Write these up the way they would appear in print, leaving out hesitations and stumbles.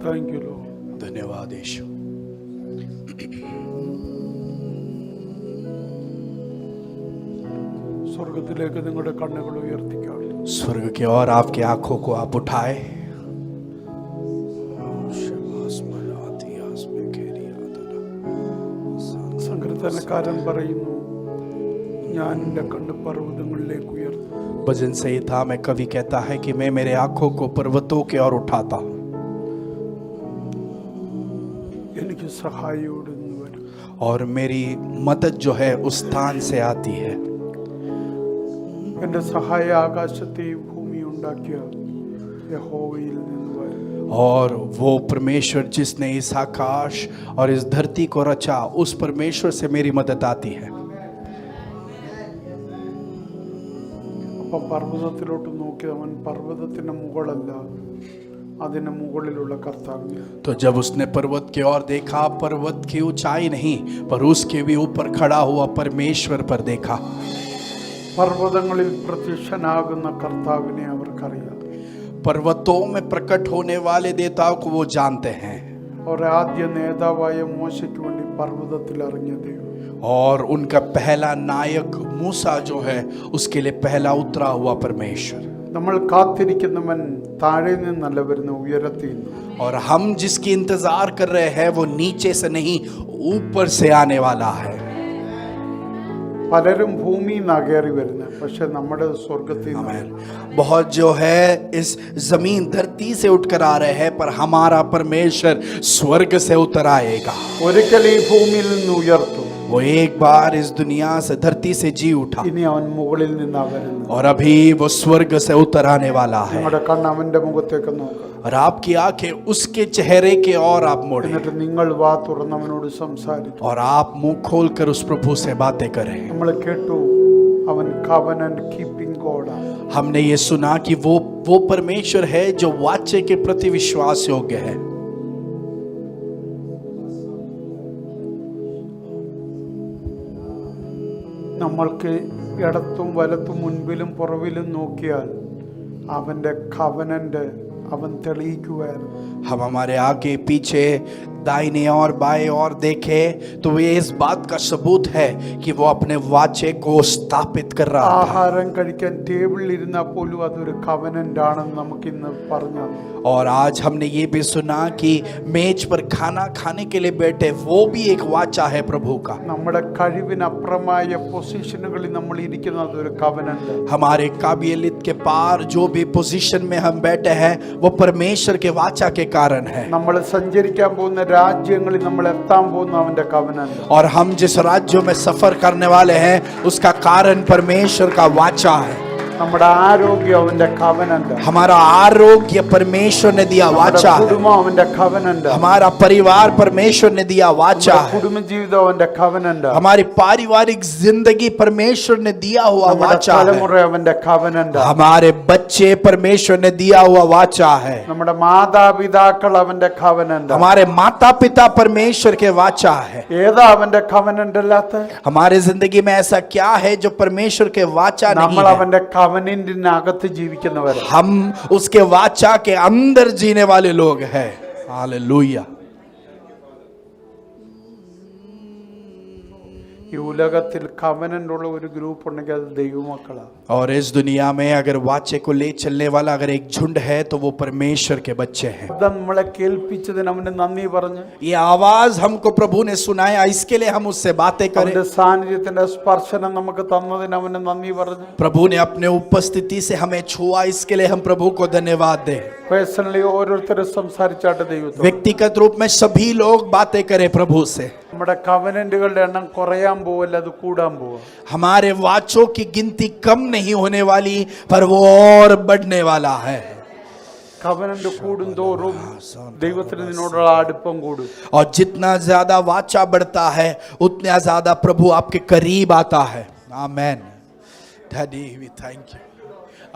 Thank you, Lord. धन्यवाद यीशु। സ്വർഗ്ഗത്തിലേക്ക് നിങ്ങളുടെ കണ്ണുകൾ ഉയർത്തിക്കാം. स्वर्ग की ओर आपकी आंखों को आप उठाए। സങ്കീർത്തനക്കാരൻ പറയുന്നു, ഞാൻ എൻ്റെ കണ്ണ് പർവ്വതങ്ങളിലേക്ക് ഉയർത്തും. भजन संहिता में कवि कहता है कि मैं मेरे आंखों को पर्वतों की ओर उठाता हूँ, എനിക്ക് സഹായിയോട് നിന്ന് വരും. और मेरी मदद जो है उस स्थान से आती है। എൻ്റെ സഹായ ആകാശത്തെയും ഭൂമി ഉണ്ടാക്കിയ യഹോവയിൽ നിന്ന് വരും. और वो परमेश्वर जिसने इस आकाश और इस धरती को रचा, उस परमेश्वर से मेरी मदद आती है। അപ്പൊ പർവ്വതത്തിലോട്ട് നോക്കി അവൻ പർവ്വതത്തിന് മുകളല്ല, അതിന് മുകളിലുള്ള കർത്താവിനെ. तो जब उसने पर्वत की ओर देखा, पर्वत की ऊंचाई नहीं पर उसके भी ऊपर खड़ा हुआ परमेश्वर पर देखा। പർവ്വതങ്ങളിൽ പ്രത്യക്ഷനാകുന്ന കർത്താവിനെ അവർക്കറിയാം. पर्वतों में प्रकट होने वाले देवताओं को वो जानते हैं। और ആദ്യ നേതാവായ മോശയ്ക്ക് വേണ്ടി പർവ്വതത്തിൽ ഇറങ്ങിയ ദൈവം, और उनका पहला नायक मूसा जो है, उसके लिए पहला उतरा हुआ परमेश्वर। നമ്മൾ കാത്തിരിക്കുന്നവൻ താഴെ നിന്നല്ല വരുന്ന, ഉയരത്തിൽ നിന്ന്. और हम जिसकी इंतजार कर रहे हैं वो नीचे से नहीं, ऊपर से आने वाला है। പലരും ഭൂമിയിൽ നിന്നാ കയറി വരുന്നത്, പക്ഷെ നമ്മുടെ സ്വർഗത്തിൽ നിന്ന്. आमीन। बहुत जो है इस जमीन धरती से उठकर आ रहे हैं, पर हमारा परमेश्वर स्वर्ग से उतर आएगा। ഒരിക്കൽ ഈ ഭൂമിയിൽ നിന്ന് ഉയർത്തും. वो एक बार इस दुनिया से, धरती से जी उठा, ഇനി അവൻ മുകളിൽ നിന്നാ വരുന്നത്. और अभी वो स्वर्ग से उतर आने वाला है। നിങ്ങളുടെ കണ്ണ് അവന്റെ മുഖത്തേക്ക് നോക്കുക. और आपकी आंखें उसके चेहरे के और आप मोड़े, എന്നിട്ട് നിങ്ങൾ വാ തുറന്നവനോട് സംസാരിക്കും. और आप मुंह खोलकर उस प्रभु से बातें करें। നമ്മൾ കേട്ടു അവൻ കവനന്റ് കീപ്പിംഗ് ഗോഡാണ്. हमने ये सुना कि वो परमेश्वर है जो वाचे के प्रति विश्वास योग्य है। നമ്മൾക്ക് ഇടത്തും വലത്തും മുൻപിലും പുറവിലും നോക്കിയാൽ അവന്റെ കവനന്റ് അവൻ തെളിയിക്കുവായിരുന്നു. हम हमारे आगे पीछे दाहिने और बाएं और देखे तो ये इस बात का सबूत है कि वो अपने वाचे को स्थापित कर रहा था। ആഹാരം കഴിക്കാൻ ടേബിളിൽ ഇരുന്നാൽ പോലും അതൊരു കവനന്റ് ആണെന്ന് നമുക്ക് ഇന്ന് പറഞ്ഞു. और आज हमने ये भी सुना कि मेज पर खाना खाने के लिए बैठे, वो भी एक वाचा है प्रभु का। നമ്മുടെ കഴിവിനപ്പുറമായ പൊസിഷനുകളിൽ നമ്മൾ ഇരിക്കുന്നത് ഒരു കവനന്റ്. हमारे काबिलियत के पार जो भी पोजीशन में हम बैठे हैं, वो परमेश्वर के वाचा के कारण है। നമ്മൾ സഞ്ചരിക്കാൻ പോകുന്ന രാജ്യങ്ങളിൽ നമ്മൾ എത്താൻ പോകുന്ന അവന്റെ കവനന്റ്. और हम जिस राज्यों में सफर करने वाले हैं, उसका कारण परमेश्वर का वाचा है। നമ്മുടെ ആരോഗ്യം അവന്റെ കവനന്റ്. हमारा आरोग्य परमेश्वर ने दिया वाचा है। കുടുംബം അവന്റെ കവനന്റ്. हमारा परिवार परमेश्वर ने दिया वाचा है। കുടുംബ ജീവിതം അവന്റെ കവനന്റ്. हमारी पारिवारिक जिंदगी परमेश्वर ने दिया हुआ वाचा है। തലമുറ അവന്റെ കവനന്റ്. हमारे बच्चे परमेश्वर ने दिया हुआ वाचा है। നമ്മുടെ മാതാപിതാക്കൾ അവന്റെ കവനന്റ്. हमारे माता पिता परमेश्वर के वाचा है। ഏതാ അവന്റെ കവനന്റ് അല്ലാത്ത? हमारे जिंदगी में ऐसा क्या है जो परमेश्वर के वाचा नहीं നമ്മൾ है? അവന്റെ കവനന്റിനകത്ത് ജീവിക്കുന്നവർ. हम उसके वाचा के अंदर जीने वाले लोग हैं। हालेलुया। ഈ ഉലകത്തിൽ കവനന്റ് ഉള്ള ഒരു ഗ്രൂപ്പ് ഉണ്ടെങ്കിൽ അത് ദൈവമക്കളാണ്. और इस दुनिया में अगर वाचे को ले चलने वाला अगर एक झुंड है तो वो परमेश्वर के बच्चे हैं। നമ്മളെ കേൾപ്പിച്ചതിന് അവന് നന്ദി പറഞ്ഞു. ये आवाज हमको प्रभु ने सुनाया, इसके लिए हम उससे बातें करें। അവന്റെ സാന്നിധ്യത്തിന്റെ സ്പർശനം നമുക്ക് തന്നതിന് അവന് നന്ദി പറഞ്ഞു. प्रभु ने अपने उपस्थिति से हमें छुआ, इसके लिए हम प्रभु को धन्यवाद दें। പേഴ്സണലി ഓരോരുത്തരും സംസാരിച്ചാട്ട് ദൈവത്തോട്. व्यक्तिगत रूप में सभी लोग बातें करें प्रभु से। നമ്മുടെ കവനന്റുകളുടെ എണ്ണം കുറയാൻ പോവല്ല, അത് കൂടാൻ പോവാ. हमारे वाचों की गिनती कम नहीं होने वाली, पर वो और बढ़ने वाला है। കവനന്റ് കൂടുന്തോറും ദൈവത്തിന് നിന്നോടുള്ള അടുപ്പം കൂടും. और जितना ज्यादा वाचा बढ़ता है, उतना ज्यादा प्रभु आपके करीब आता है। Amen. Daddy we thank you.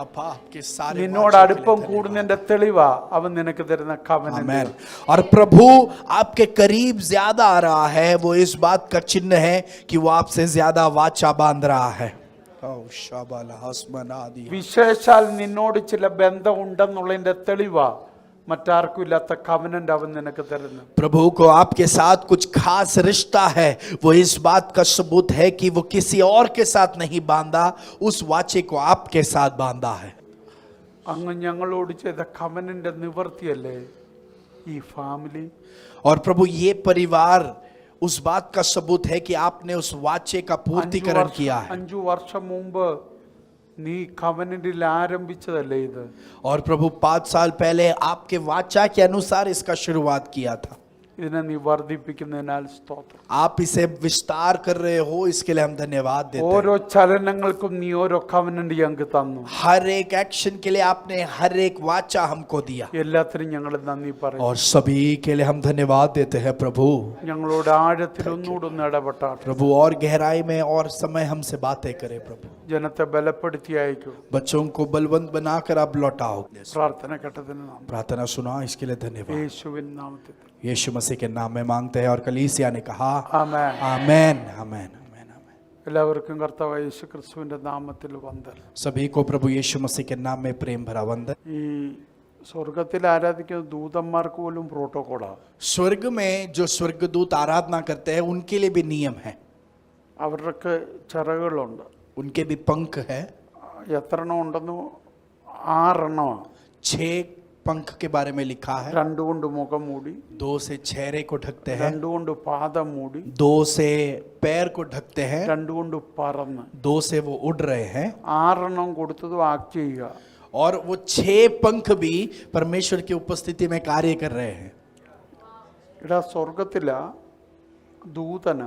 अपा आपके सारे നിന്നോട് അടുപ്പം കൂടുന്നതിന്റെ തെളിവാ അവൻ നിനക്ക് തരുന്ന കവനന്റ്. आमेन। और प्रभु आपके करीब ज्यादा आ रहा है, वो इस बात का चिन्ह है कि वो आपसे ज्यादा वाचा बांध रहा है। വിശേഷാൽ നിന്നോട് ചില ബന്ധം ഉണ്ടെന്നുള്ളതിന്റെ തെളിവാ മറ്റാർക്കും ഇല്ലാത്ത കവനന്റ് അവൻ നിനക്ക് തരുന്നു. प्रभु को आपके साथ कुछ खास रिश्ता है, वो इस बात का सबूत है कि वो किसी और के साथ नहीं बांधा, उस वाचे को आपके साथ बांधा है. അങ്ങ് ഞങ്ങളോട് ചെയ്ത കവനന്റെ നിവർത്തിയല്ലേ ഈ ഫാമിലി? और प्रभु ये परिवार उस बात का सबूत है कि आपने उस वाचे का पूर्तिकरण किया है. 5 വർഷം മുമ്പ് നീ കവനന്റിൽ ആരംഭിച്ചതല്ലേ ഇത്? और प्रभु 5 साल पहले आपके वाचा के अनुसार इसका शुरुआत किया था. ഇതിനെ നീ വർദ്ധിപ്പിക്കുന്നതിനാൽ സ്തോത്രം. आप इसे विस्तार कर रहे हो, इसके लिए हम धन्यवाद देते हैं. ഓരോ ചലനങ്ങൾക്കും നീ ഓരോ കവനന്റ് ഞങ്ങൾക്ക് തന്നു. हर एक एक्शन के लिए आपने हर एक वाचा हमको दिया, എല്ലാത്തിനും ഞങ്ങൾ നന്ദി പറയും. और सभी के लिए हम धन्यवाद देते हैं. प्रभु ഞങ്ങളോട് ആഴത്തിൽ ഒന്നുകൂടെ ഇടപെട്ടാട്ടെ. प्रभु और गहराई में और समय हमसे बातें करें. प्रभु ജനത്തെ ബലപ്പെടുത്തി അയക്കൂ. बच्चों को बलवंत बनाकर आप लौटाओ. പ്രാർത്ഥന കേട്ടതിന് നന്ദി. प्रार्थना सुना, इसके लिए धन्यवाद. യേശുവിൻ നാമത്തിൽ यीशु मसीह के नाम में मांगते हैं. और कलीसिया ने कहा ആമേൻ. आमेन आमेन आमेन आमेन. എല്ലാവർക്കും കർത്താവായ യേശു ക്രിസ്തുവിന്റെ നാമത്തിൽ വന്ദനം. सभी को प्रभु यीशु मसीह के नाम में प्रेम भरा वंदन. ഈ സ്വർഗത്തിൽ ആരാധിക്കുന്ന ദൂതന്മാർക്ക് പോലും പ്രോട്ടോകോളാണ്. स्वर्ग में जो स्वर्गदूत आराधना करते हैं उनके लिए भी नियम है, അവർക്ക് ചിറകുകളുണ്ട്. उनके भी पंख है. എത്ര എണ്ണം ഉണ്ടെന്ന്? 6 എണ്ണമാണ്. 6 पंख के बारे में लिखा है. 2 കൊണ്ട് മുഖം മൂടി, 2 से चेहरे को ढकते हैं, 2 കൊണ്ട് പാദം മൂടി, 2 से पैर को ढकते हैं, 2 കൊണ്ട് പറന്ന്. 2 से वो उड़ रहे हैं. 6 എണ്ണം കൊടുത്തത് ആക്ട് ചെയ്യുക. और वो 6 पंख भी परमेश्वर की उपस्थिति में कार्य कर रहे हैं. ഇവിടെ സ്വർഗത്തില ദൂതന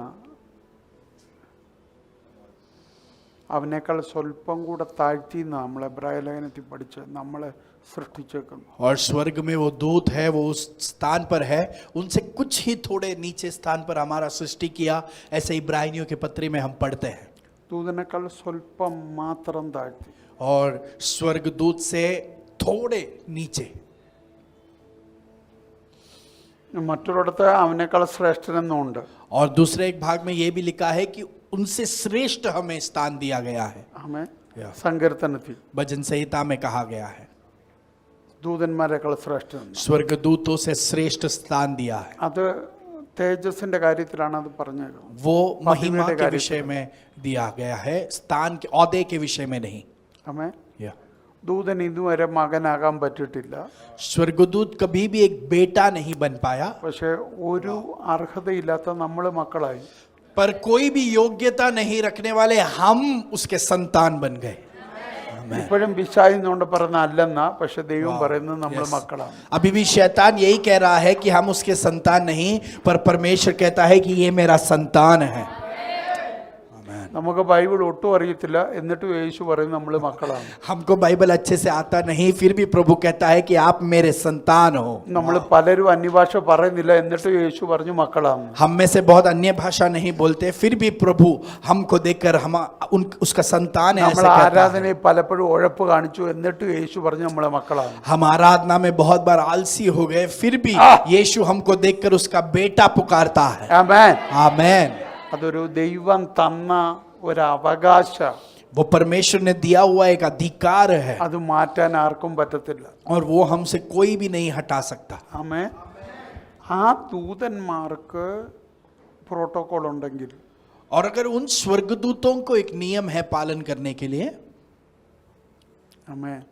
അവനേക്കാൾ സ്വല്പം കൂടെ താഴ്ത്തി നമ്മളെ എബ്രായ ലേഖനത്തിൽ പഠിച്ച് നമ്മളെ സൃഷ്ടിച്ചേക്കുന്നു. और स्वर्ग में वो दूत है, वो उस स्थान पर है, उनसे कुछ ही थोड़े नीचे स्थान पर हमारा सृष्टि किया. ऐसे इब्रानियों के पत्री में हम पढ़ते हैं. ദൂതനേക്കാൾ സ്വല്പം മാത്രം താഴ്ത്തി. और स्वर्गदूत से थोड़े नीचे. മറ്റൊരിടത്ത് അവനേക്കാൾ ശ്രേഷ്ഠനെന്നുണ്ട്. और दूसरे एक भाग में ये भी लिखा है कि उनसे श्रेष्ठ हमें स्थान दिया गया है. ആമേൻ. സങ്കീർത്തനത്തിൽ भजन संहिता में कहा गया है ദൂതന്മാരെക്കാൾ ശ്രേഷ്ഠൻ. स्वर्गदूतों से श्रेष्ठ स्थान दिया है. അത് തേജസ്സിന്റെ കാര്യത്തിലാണ് അത് പറഞ്ഞത്. वो महिमा के विषय में दिया गया है, स्थान के औदे के विषय में नहीं. ആമേൻ. या ദൂതൻ ഇതുവരെ മകനാകാൻ പറ്റിയിട്ടില്ല. स्वर्गदूत कभी भी एक बेटा नहीं बन पाया, പക്ഷെ ഒരു അർഹതയില്ലാത്ത നമ്മൾ മക്കളായി. पर कोई भी योग्यता नहीं रखने वाले हम उसके संतान बन गए. ഇപ്പോഴും പിശാചിനോണ്ട് പറഞ്ഞ അല്ലെന്ന, പക്ഷെ ദൈവം പറയുന്നത് നമ്മൾ മക്കളാണ്. अभी भी शैतान यही कह रहा है कि हम उसके संतान नहीं, पर परमेश्वर कहता है कि ये मेरा संतान है. നമുക്ക് ബൈബിൾ ഒട്ടും അറിയത്തില്ല, എന്നിട്ട് യേശു പറയുന്നത് നമ്മൾ മക്കളാണ്. हमको बाइबल अच्छे से आता नहीं, फिर भी प्रभु कहता है कि आप मेरे संतान हो. നമ്മൾ പലരും അന്യഭാഷ പറയുന്നില്ല, എന്നിട്ട് യേശു പറഞ്ഞു മക്കളാണ്. हम में से बहुत अन्य भाषा नहीं बोलते, फिर भी प्रभु हमको देखकर हम उसका संतान है നമ്മൾ ऐसे कहता है. ആരാധനയിൽ പലപ്പോഴും ഉഴപ്പ് കാണിച്ചു, എന്നിട്ട് യേശു പറഞ്ഞു നമ്മളെ മക്കളാണ്. हम आराधना में बहुत बार आलसी हो गए, फिर भी यीशु हमको देखकर उसका बेटा पुकारता है. ആമേൻ. आमेन. അതൊരു ദൈവം തന്ന ഒരു അവകാശ. वो परमेश्वर ने दिया हुआ एक अधिकार है, അത് മാറ്റാൻ ആർക്കും പറ്റത്തില്ല. और वो हमसे कोई भी नहीं हटा सकता. ആമേൻ. ആ ദൂതന്മാർക്ക് പ്രോട്ടോകോൾ ഉണ്ടെങ്കിൽ, और अगर उन स्वर्गदूतों को एक नियम है पालन करने के लिए, ആമേൻ,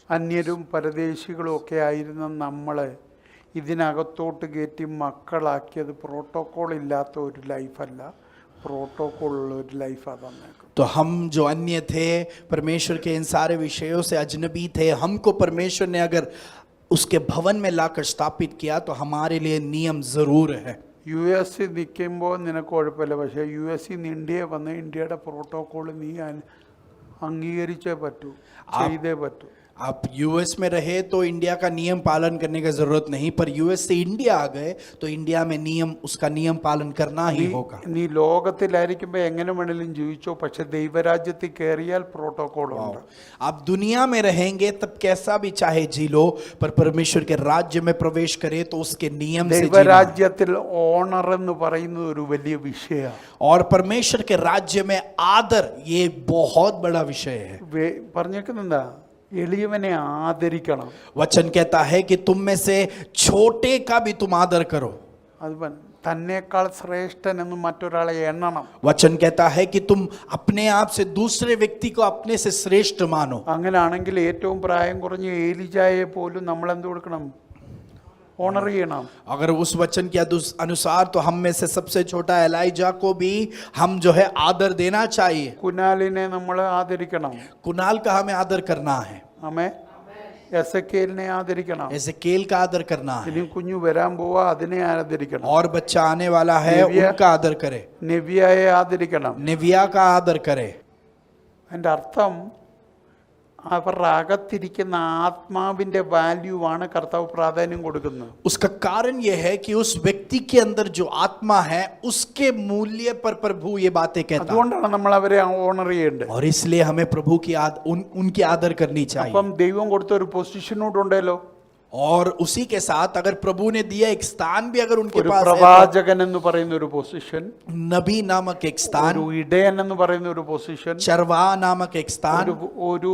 അന്യരും പരദേശികളും ഒക്കെ ആയിരുന്ന നമ്മളെ ഇതിനകത്തോട്ട് കയറ്റി മക്കളാക്കിയത് പ്രോട്ടോകോൾ ഇല്ലാത്ത ഒരു ലൈഫല്ല, പ്രോട്ടോകോൾ ഉള്ള ഒരു ലൈഫാണ് തന്നേക്കും. तो हम जो अन्य थे, परमेश्वर के इन सारे विषयों से अजनबी थे, हमको परमेश्वर ने अगर उसके भवन में लाकर स्थापित किया तो हमारे लिए नियम जरूर है. US നിൽക്കുമ്പോൾ നിനക്ക് കുഴപ്പമില്ല, പക്ഷേ US ഇന്ത്യയെ വന്ന് ഇന്ത്യയുടെ പ്രോട്ടോകോൾ നീ അംഗീകരിച്ചേ പറ്റൂ, ചെയ്തേ പറ്റൂ. आप यूएस में रहे तो इंडिया का नियम पालन करने की जरूरत नहीं, पर यूएस से इंडिया आ गए तो इंडिया में नियम, उसका नियम पालन करना ही होगा. നീ ലോകത്തിലായിരിക്കുമ്പോൾ എങ്ങനെ വേണമെങ്കിലും ജീവിച്ചോ, പക്ഷെ ദൈവരാജ്യത്തിൽ കയറിയാൽ പ്രോട്ടോകോൾ ഉണ്ട്. आप दुनिया में रहेंगे तब कैसा भी चाहे जी लो, पर परमेश्वर के राज्य में प्रवेश करे तो उसके नियम से जीना. ദൈവരാജ്യത്തിൽ ഓണർ എന്ന് പറയുന്നത് ഒരു വലിയ വിഷയമാണ്. और परमेश्वर के राज्य में आदर, ये बहुत बड़ा विषय है. പറഞ്ഞേക്കുന്നെന്താ? എളിയവനെ ആദരിക്കണം. वचन कहता है कि तुम में से छोटे का भी तुम आदर करो. അത് തന്നേക്കാൾ ശ്രേഷ്ഠനെന്ന് മറ്റൊരാളെ എണ്ണണം. वचन कहता है कि तुम अपने आप से दूसरे व्यक्ति को अपने से श्रेष्ठ मानो. അങ്ങനെയാണെങ്കിൽ ഏറ്റവും പ്രായം കുറഞ്ഞ ഏലിജായെ പോലും നമ്മൾ എന്ത് കൊടുക്കണം? ഓണർ ചെയ്യണം. अगर उस वचन के अनुसार तो हम में से सबसे छोटा एलाइजा को भी हम जो है आदर देना चाहिए. കുനാലിനെ നമ്മൾ ആദരിക്കണം. कुनाल का हमें आदर करना है. ആമേ. എസെക്കേലിനെ ആദരിക്കണം. एजेकिएल का आदर करना है. ഇനി കുഞ്ഞു വരാൻ പോവാ, അതിനെ ആദരിക്കണം. और बच्चा आने वाला है, निव्या- उनका आदर करे. നെവ്യായെ ആദരിക്കണം. निविया का आदर करे. അതിൻ്റെ അർത്ഥം അവരുടെ അകത്തിരിക്കുന്ന ആത്മാവിൻ്റെ വാല്യൂവാണ് കർത്താവ് പ്രാധാന്യം കൊടുക്കുന്നത്. उसका कारण यह है कि उस व्यक्ति के अंदर जो आत्मा है उसके मूल्य पर प्रभु ये बातें कहता है. അതുകൊണ്ടാണ് നമ്മൾ അവരെ ഓണർ ചെയ്യേണ്ടത്. और इसलिए हमें प्रभु की उनकी आदर करनी चाहिए. അപ്പം ദൈവം കൊടുത്ത ഒരു പൊസിഷനോടുണ്ടല്ലോ. और उसी के साथ अगर प्रभु ने दिया एक स्थान भी अगर उनके ഒരു पास है, പ്രവാചകൻ എന്ന് പറയുന്ന ഒരു പൊസിഷൻ, नबी नामक एक स्थान, ഒരു ഇടയൻ എന്ന് പറയുന്ന ഒരു പൊസിഷൻ, चरवा नामक एक स्थान, ഒരു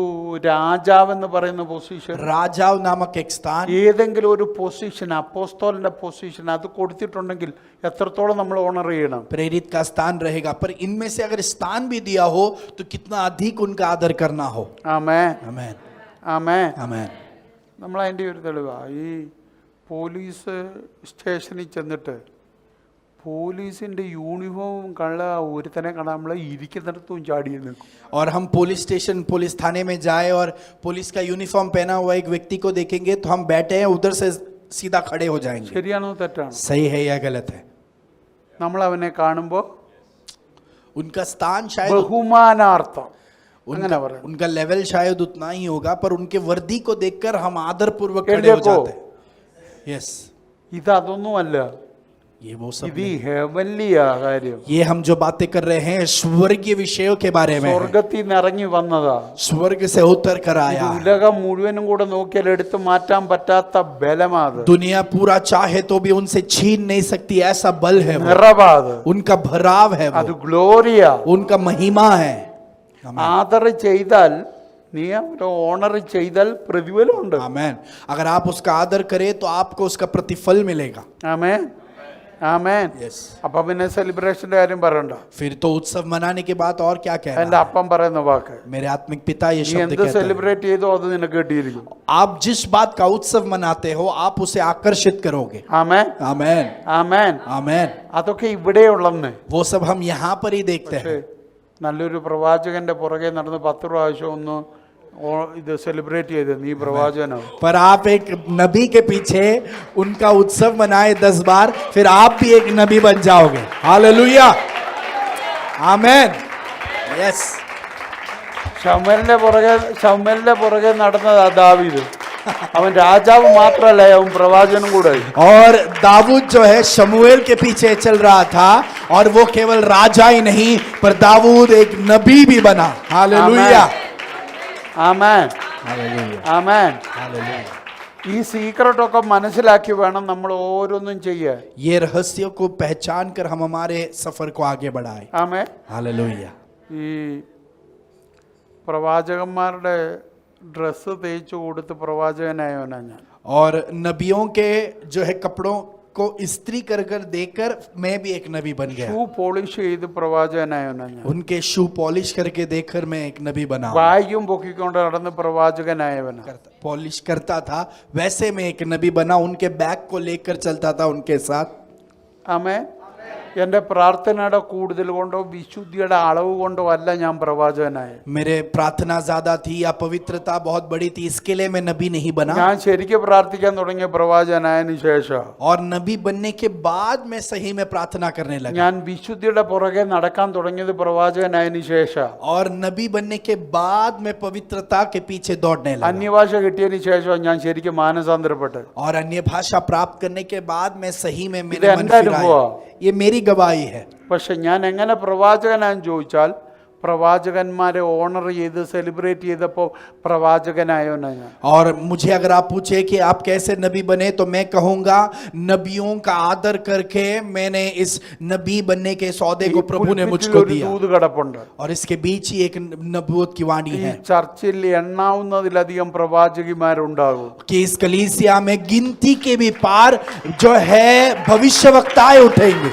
രാജാവ് എന്ന് പറയുന്ന പൊസിഷൻ, राजाव नामक एक स्थान, ഏതെങ്കിലും ഒരു പൊസിഷൻ, അപ്പോസ്തോലിന്റെ പൊസിഷൻ അത് കൊടുത്തിട്ടുണ്ടെങ്കിൽ എത്രത്തോളം നമ്മൾ ഓണർ ചെയ്യണം? प्रेरित का स्थान रहेगा. पर इनमें से अगर स्थान भी दिया हो तो कितना अधिक उनका आदर करना हो. ആമേൻ. आमेन. ആമേൻ. आमेन. നമ്മളതിൻ്റെ ഒരു തെളിവാണ് ഈ പോലീസ് സ്റ്റേഷനിൽ ചെന്നിട്ട് പോലീസിൻ്റെ യൂണിഫോമും കള്ള ഒരുത്തനെ കാണാൻ നമ്മൾ ഇരിക്കുന്നിടത്തും ചാടി നിൽക്കും. और हम पुलिस स्टेशन, पुलिस थाने में जाए और पुलिस का यूनिफॉर्म पहना हुआ एक व्यक्ति को देखेंगे तो हम बैठे हैं उधर से सीधा खड़े हो जाएंगे. ശരിയാണോ തെറ്റാണോ? सही है या गलत है? നമ്മൾ അവനെ കാണുമ്പോൾ उनका स्थान शायद ബഹുമാനാർത്ഥം അങ്ങനെ പറയാം. उनका लेवल शायद उतना ही होगा, पर उनके वर्दी को देखकर हम आदर पूर्वक खड़े हो देखो। जाते हैं. यस, ഇതൊന്നുമല്ല, ये वो सब ഇത് नहीं. ഹെവൻലിയ കാര്യം. ये हम जो बातें कर रहे हैं स्वर्गीय विषयों के बारे में है. സ്വർഗത്തിൽ നിന്ന് ഇറങ്ങി വന്നതാ. स्वर्ग से उतर कर ഇത് आया. ഉലകം മുഴുവനും കൂടെ നോക്കിയാൽ എടുത്തു മാറ്റാൻ പറ്റാത്ത ബലമാത്, दुनिया पूरा चाहे तो भी उनसे छीन नहीं सकती, ऐसा बल है वो. നിറവാത്, उनका भराव है അത് वो, ഗ്ലോറിയ. उनका महिमा है. ആദർ ചെയ്താൽ, നീ അവരെ ഓണർ ചെയ്താൽ പ്രതിഫലമുണ്ട്. आमेन. अगर आप उसका आदर करें तो आपको उसका प्रतिफल मिलेगा. ആമേൻ. ആമേൻ. यस. അപ്പൊ പിന്നെ സെലിബ്രേഷന്റെ കാര്യം പറയണ്ട. फिर तो उत्सव मनाने के बाद और क्या എന്റെ कहना. അപ്പം പറയുന്ന വാക്ക്, मेरे आत्मिक पिता ये നീ शब्द എന്ത് कहते हैं. സെലിബ്രേറ്റ് ചെയ്തോ അത് നിനക്ക് കിട്ടിയിരിക്കും. आप जिस बात का उत्सव मनाते हो आप उसे आकर्षित करोगे. ആമേൻ. आमेन. ആമേൻ. आमेन. അതൊക്കെ ഇവിടെയുള്ളന്ന്. वो सब हम यहाँ पर ही देखते പക്ഷേ हैं. നല്ലൊരു പ്രവാചകന്റെ പുറകെ നടന്ന് 10 പ്രാവശ്യം ഒന്ന് ഇത് സെലിബ്രേറ്റ് ചെയ്ത് നീ പ്രവാചകനാവും. पर आप एक नबी के पीछे उनका उत्सव मनाए 10 बार, फिर आप भी एक नबी बन जाओगे. हालेलुया. आमेन. यस. ശമൂവേലിന്റെ പുറകെ നടന്നതാ ദാവീദ്. അവൻ രാജാവ് മാത്രല്ല, അവൻ പ്രവാചകനും കൂടെ. और दाऊद जो है शमूएल के पीछे चल रहा था, और वो केवल राजा ही नहीं पर दाऊद एक नबी भी बना. हालेलुया. ആമേൻ. हालेलुया. ആമേൻ. हालेलुया. ഈ സീക്രട്ടൊക്കെ മനസ്സിലാക്കി വേണം നമ്മൾ ഓരോന്നും ചെയ്യാൻ. ये रहस्यों को पहचान कर हम हमारे सफर को आगे बढ़ाएं. ആമേൻ. हालेलुया. ഈ പ്രവാചകന്മാരുടെ ഡ്രസ്സ് തേച്ച് കൊടുത്ത് പ്രവാചകനായവനാ ഞാൻ. और नबियों के जो है कपड़ों को इस्त्री कर कर देकर मैं भी एक नबी बन गया. ഷൂ പോളിഷ് ചെയ്ത് പ്രവാചകനായവനാ ഞാൻ. उनके शू पॉलिश करके देखकर मैं एक नबी बना. ബാഗും പൊക്കിക്കൊണ്ട് നടന്ന് പ്രവാചകനായവനാ. पॉलिश करता था वैसे मैं एक नबी बना. उनके बैग को लेकर चलता था उनके साथ. ആമേൻ. എൻ്റെ പ്രാർത്ഥനയുടെ കൂടുതൽ കൊണ്ടോ വിശുദ്ധിയുടെ അളവ് കൊണ്ടോ അല്ല ഞാൻ പ്രവാചകനായത്. मेरे प्रार्थना ज्यादा थी या पवित्रता बहुत बड़ी थी इसके लिए मैं नबी नहीं बना. ഞാൻ ശരിക്കും പ്രാർത്ഥിക്കാൻ തുടങ്ങിയ പ്രവാചകനായതിനു ശേഷം, और नबी बनने के बाद मैं सही में प्रार्थना करने लगा. ഞാൻ വിശുദ്ധിയുടെ പുറകെ നടക്കാൻ തുടങ്ങിയത് പ്രവാചകനായതിനു ശേഷം, और नबी बनने के बाद मैं पवित्रता के पीछे दौड़ने लगा. അന്യഭാഷ കിട്ടിയതിനു ശേഷം ഞാൻ ശരിക്കും മാനസാന്തരപ്പെട്ടു. और अन्य भाषा प्राप्त करने के बाद मैं सही में ഇത് मेरे मन എൻ്റെ फिराया. അനുഭവം. ये मेरी गवाही है. പക്ഷെ ഞാൻ എങ്ങനെ പ്രവാചകനായെന്ന് ചോദിച്ചാൽ, പ്രവാചകന്മാരെ ഓണർ ചെയ്ത് സെലിബ്രേറ്റ് ചെയ്തപ്പോൾ പ്രവാചകനായോനാ ഞാൻ. और मुझे अगर आप पूछे कि आप कैसे नबी बने, तो मैं कहूंगा नबियों का आदर करके मैंने इस नबी बनने के सौदे को प्रभु ने मुझको ഒരു दिया। ദൂത് കിടപ്പുണ്ട്. और इसके बीच ही एक नबूवत की वाणी ഈ है ചർച്ചിൽ എണ്ണാവുന്നതിലധികം പ്രവാചകിമാരുണ്ടാകും. कि इस कलीसिया में गिनती के भी पार जो है भविष्यवक्ताएं उठेंगे,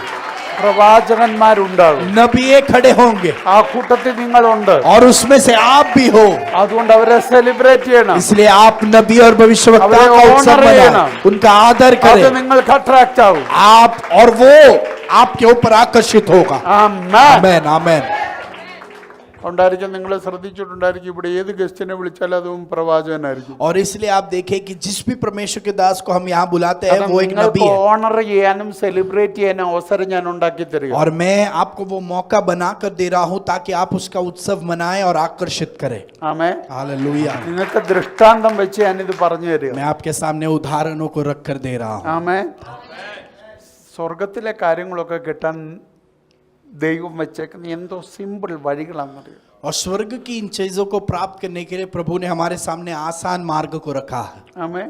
പ്രവാചകന്മാരുണ്ടാകും. नबीए खड़े होंगे, ആ കൂട്ടത്തിൽ നിങ്ങളുണ്ട്. और उसमें से आप भी हो। അതുകൊണ്ട് അവരെ സെലിബ്രേറ്റ് ചെയ്യണം. इसलिए आप नबी और भविष्यवक्ताओं का अबे उत्सव honor मनाएं, लेना। उनका आदर അത് करें, നിങ്ങൾക്ക് അട്രാക്ട് ആവും. आप और वो आपके ऊपर आकर्षित होगा। ആമേൻ. आमेन आमेन। ഉണ്ടായിരിക്കും. നിങ്ങൾ ശ്രദ്ധിച്ചിട്ടുണ്ടായിരിക്കും, ഇവിടെ ഏത് ഗസ്റ്റിനെ വിളിച്ചാലും അതും പ്രവാചകനായിരിക്കും. और इसलिए आप देखें कि जिस भी परमेश्वर के दास को हम यहाँ बुलाते हैं കാരണം वो एक नबी നിങ്ങൾക്ക് है। ഓണർ ചെയ്യാനും സെലിബ്രേറ്റ് ചെയ്യാനും അവസരം ഞാൻ ഉണ്ടാക്കി തരിക. और मैं आपको वो मौका बना कर दे रहा हूँ ताकि आप उसका उत्सव मनाएं और आकर्षित करें। ആമേൻ. हालेलुया। നിങ്ങൾക്ക് ദൃഷ്ടാന്തം വെച്ച് ഞാനിത് പറഞ്ഞു തരിക. मैं आपके सामने उदाहरणों को रख कर दे रहा हूँ। ആമേൻ. സ്വർഗത്തിലെ കാര്യങ്ങളൊക്കെ കിട്ടാൻ ദൈവം വെച്ചേക്കുന്ന എന്തോ സിമ്പിൾ വഴികളാണെന്നറിയാം. और स्वर्ग की इन चीजों को प्राप्त करने के लिए प्रभु ने हमारे सामने आसान मार्ग को रखा है। ആമേൻ.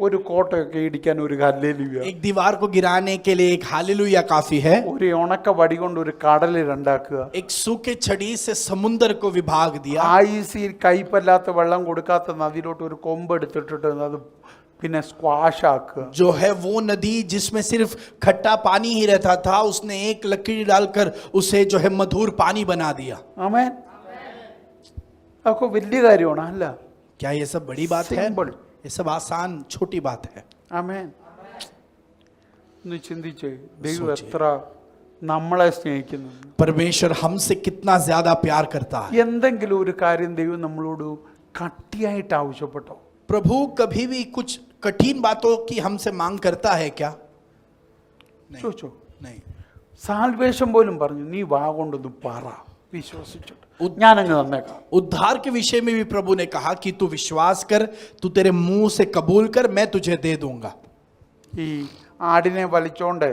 ഒരു കോട്ടയൊക്കെ ഇടിക്കാൻ ഒരു ഹല്ലേലൂയ. एक दीवार को गिराने के लिए एक हालेलुया काफी है। ഒരു ഉണക്ക വടി കൊണ്ട് ഒരു കടൽ രണ്ടാക്കുക. एक सूखे छड़ी से समुद्र को विभाग दिया। ആയിസി കയ്പല്ലാത്ത വെള്ളം കൊടുക്കാത്ത നദിയിലോട്ട് ഒരു കൊമ്പ് എടുത്തിട്ടിട്ട് അത് പിന്നെ സ്ക്വാഷ് ആക്കുക. जो है वो नदी जिसमें सिर्फ खट्टा पानी ही रहता था, उसने एक लकड़ी डालकर उसे जो है मधुर पानी बना दिया। ആമേൻ. അതൊക്കെ വലിയ കാര്യമാണ് അല്ല? क्या ये सब बड़ी बात है? Simple. ये सब आसान छोटी बात है। ആമേൻ. ഒന്ന് ചിന്തിച്ചേ, ദൈവം എത്ര നമ്മളെ സ്നേഹിക്കുന്നു. परमेश्वर हमसे कितना ज्यादा प्यार करता है। എന്തെങ്കിലും ഒരു കാര്യം ദൈവം നമ്മളോട് കട്ടിയായിട്ട് ആവശ്യപ്പെട്ടോ? प्रभु कभी भी कुछ कठिन बातों की हमसे मांग करता है क्या? ചോദിച്ചോ? नहीं। സാൽവേഷൻ പോലും പറഞ്ഞു, നീ വാ കൊണ്ടൊന്ന് പറ, വിശ്വസിച്ചിട്ട് ഞാനങ്ങ് തന്നേക്കാം. उद्धार के विषय में भी प्रभु ने कहा कि तू विश्वास कर, तू तेरे मुंह से कबूल कर, मैं तुझे दे दूंगा। ഈ ആടിനെ വലിച്ചോണ്ട്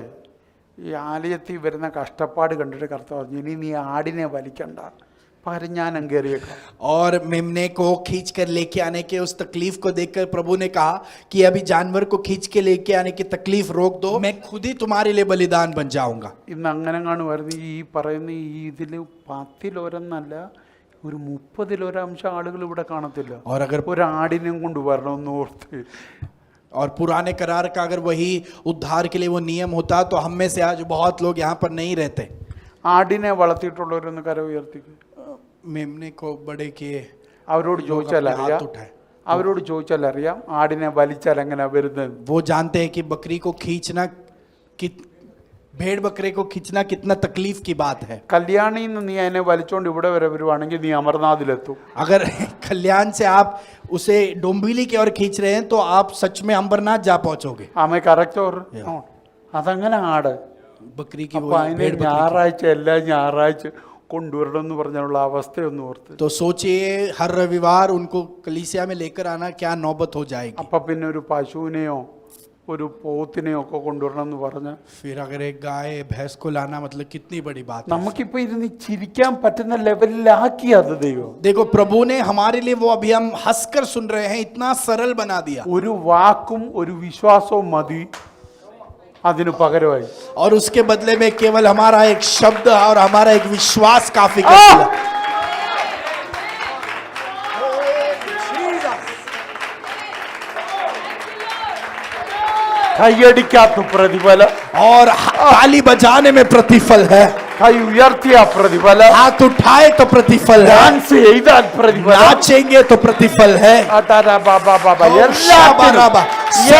ഈ ആലയത്തിൽ വരുന്ന കഷ്ടപ്പാട് കണ്ടിട്ട് കർത്താവ് പറഞ്ഞു, ഇനി നീ ആടിനെ വലിക്കണ്ട, പകരം ഞാൻ അങ്ങേറിയേക്കാം. और मेमने को खींच कर लेके आने के उस तकलीफ को देखकर प्रभु ने कहा कि अभी जानवर को खींच के लेके आने की तकलीफ रोक दो, मैं खुद ही तुम्हारे लिए बलिदान बन जाऊंगा। ഇന്ന് അങ്ങനെ കാണുമായിരുന്നു. ഈ പറയുന്ന ഈ ഇതിൽ 10-1 ഒരു 30 ആളുകൾ ഇവിടെ കാണത്തില്ല. और अगर ഒരു ആടിനെയും കൊണ്ട് വരണമെന്ന് ഓർത്ത്. और पुराने करार का अगर वही उद्धार के लिए वो नियम होता तो हम में से आज बहुत लोग यहाँ पर नहीं रहते। ആടിനെ വളർത്തിയിട്ടുള്ളവരൊന്ന് കര ഉയർത്തിക്കും. मेमने को बड़े किए അവരോട് ചോദിച്ചാൽ अपने അറിയാം. हाथ उठाए। അവരോട് ചോദിച്ചാൽ അറിയാം ആടിനെ വലിച്ചാൽ എങ്ങനെയാ വരുന്നത്. वो जानते हैं कि बकरी को खींचना कि भेड़ बकरे को खींचना कितना तकलीफ की बात है। കല്യാണിയിൽ നിന്ന് നീ അതിനെ വലിച്ചോണ്ട് ഇവിടെ വരെ വരുവാണെങ്കിൽ നീ അമർനാഥിലെത്തും. अगर कल्याण से आप उसे डोंबिवली की ओर खींच रहे हैं तो आप सच में अंबरनाथ जा पहुंचोगे। ആമേ കറക്റ്റ് ഓർ അതങ്ങനെ ആട്. बकरी की അപ്പൊ वो അതിനെ भेड़ बकरी ഞായറാഴ്ച എല്ലാ ഞായറാഴ്ച കൊണ്ടുവരണം എന്ന് പറഞ്ഞുള്ള അവസ്ഥയൊന്ന് ഓർത്ത്. की। तो सोचिए हर रविवार उनको कलीसिया में लेकर आना क्या नौबत हो जाएगी। അപ്പൊ പിന്നെ ഒരു പശുവിനെയോ ഒരു പോത്തിനെയോ ഒക്കെ കൊണ്ടുവരണം എന്ന് പറഞ്ഞ फिर अगर एक गाय भैंस को लाना मतलब कितनी बड़ी बात है। നമുക്കിപ്പോ ഇരുന്ന് ചിരിക്കാൻ പറ്റുന്ന ലെവലിലാക്കി അത് ദൈവം. देखो प्रभु ने हमारे लिए वो अभी हम हंसकर सुन रहे हैं इतना सरल बना दिया। ഒരു വാക്കും ഒരു വിശ്വാസവും മതി അതിന് പകരമായി. और उसके बदले में केवल हमारा एक शब्द और हमारा एक विश्वास काफी कर दिया। കൈയടിക്കാത്ത പ്രതിഫലം, और ताली बजाने में प्रतिफल है, കൈ ഉയർത്തിയ പ്രതിഫലം, हाथ उठाए तो प्रतिफल है, ഡാൻസ് ചെയ്താൽ പ്രതിഫലം, नाचेंगे तो प्रतिफल है,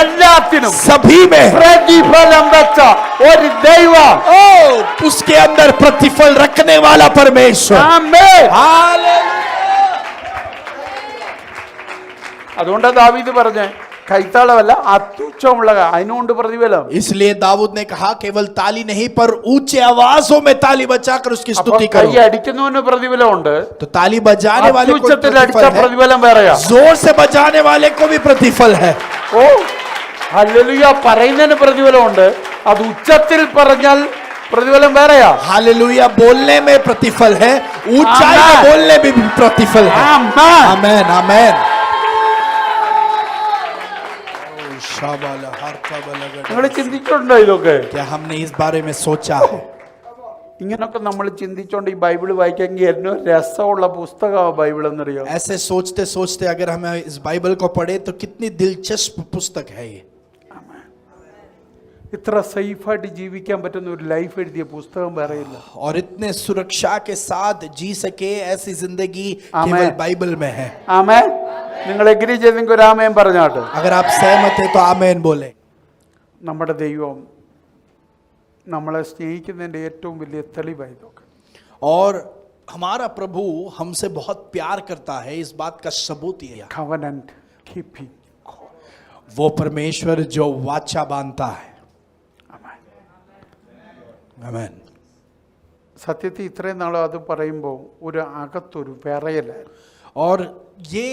എല്ലാത്തിനും सभी में പ്രതിഫലം വെച്ച ഒരു ദൈവം. ओ उसके अंदर प्रतिफल रखने वाला परमेश्वर। ആമേൻ. हालेलुया। അതുകൊണ്ടാ ദാവീദ് പറഞ്ഞേ കൈത്താളമല്ല അത്യുച്ചമുള്ള അതിനുകൊണ്ട് പ്രതിഫലം. इसलिए दाऊद ने कहा केवल ताली नहीं पर ऊंचे आवाजों में ताली बजाकर उसकी അപ്പൊ स्तुति കൈ करो। അടിക്കുന്നവന് പ്രതിഫലമുണ്ട്, तो ताली बजाने वाले को അത്യുച്ചത്തിൽ അടിച്ച प्रतिफल है, പ്രതിഫലം വേറെയാ. जोर से बजाने वाले को भी प्रतिफल है। ഓ ഹല്ലേലൂയ പറയുന്നതിന് പ്രതിഫലമുണ്ട്, അത് ഉച്ചത്തിൽ പറഞ്ഞാൽ പ്രതിഫലം വേറെയാ. हालेलुया बोलने में प्रतिफल है ऊंचाई में बोलने में भी प्रतिफल है। Amen. आमेन आमेन। ओ, शाबाला, हरकबला, നിങ്ങൾ ചിന്തിച്ചിട്ടുണ്ടോ ഇതൊക്കെ? क्या हमने इस बारे में सोचा है? ഇങ്ങനൊക്കെ നമ്മൾ ചിന്തിച്ചോണ്ട് ഈ ബൈബിൾ വായിക്കെങ്കിൽ എന്നോ രസമുള്ള പുസ്തകമാണ് ബൈബിൾ എന്നറിയോ? ऐसे सोचते सोचते अगर हम इस बाइबल को पढ़े तो कितनी दिलचस्प पुस्तक है ये। ഇത്ര സേഫായിട്ട് ജീവിക്കാൻ പറ്റുന്ന ഒരു ലൈഫ് എഴുതിയ പുസ്തകം വേറെയില്ല. और इतने सुरक्षा के साथ जी सके ऐसी जिंदगी आमेन। केवल बाइबल में है। ആമേൻ. നിങ്ങൾ എഗ്രി ചെയ്തെങ്കിൽ ഒരു ആമേൻ പറഞ്ഞാട്ടെ. अगर आप सहमत हैं तो आमेन बोले। നമ്മുടെ ദൈവം നമ്മളെ സ്നേഹിക്കുന്നതിൻ്റെ ഏറ്റവും വലിയ തെളിവാണ് ഇതൊക്കെ. और हमारा प्रभु हमसे बहुत प्यार करता है, इस बात का सबूत ये है। covenant keeping. वो परमेश्वर जो वाचा बांधता है। ആമേൻ. आमेन। സത്യത്തിൽ ഇത്രയും നാളും അത് പറയുമ്പോൾ ഒരു അകത്തൊരു വിറയലായിരുന്നു. और ये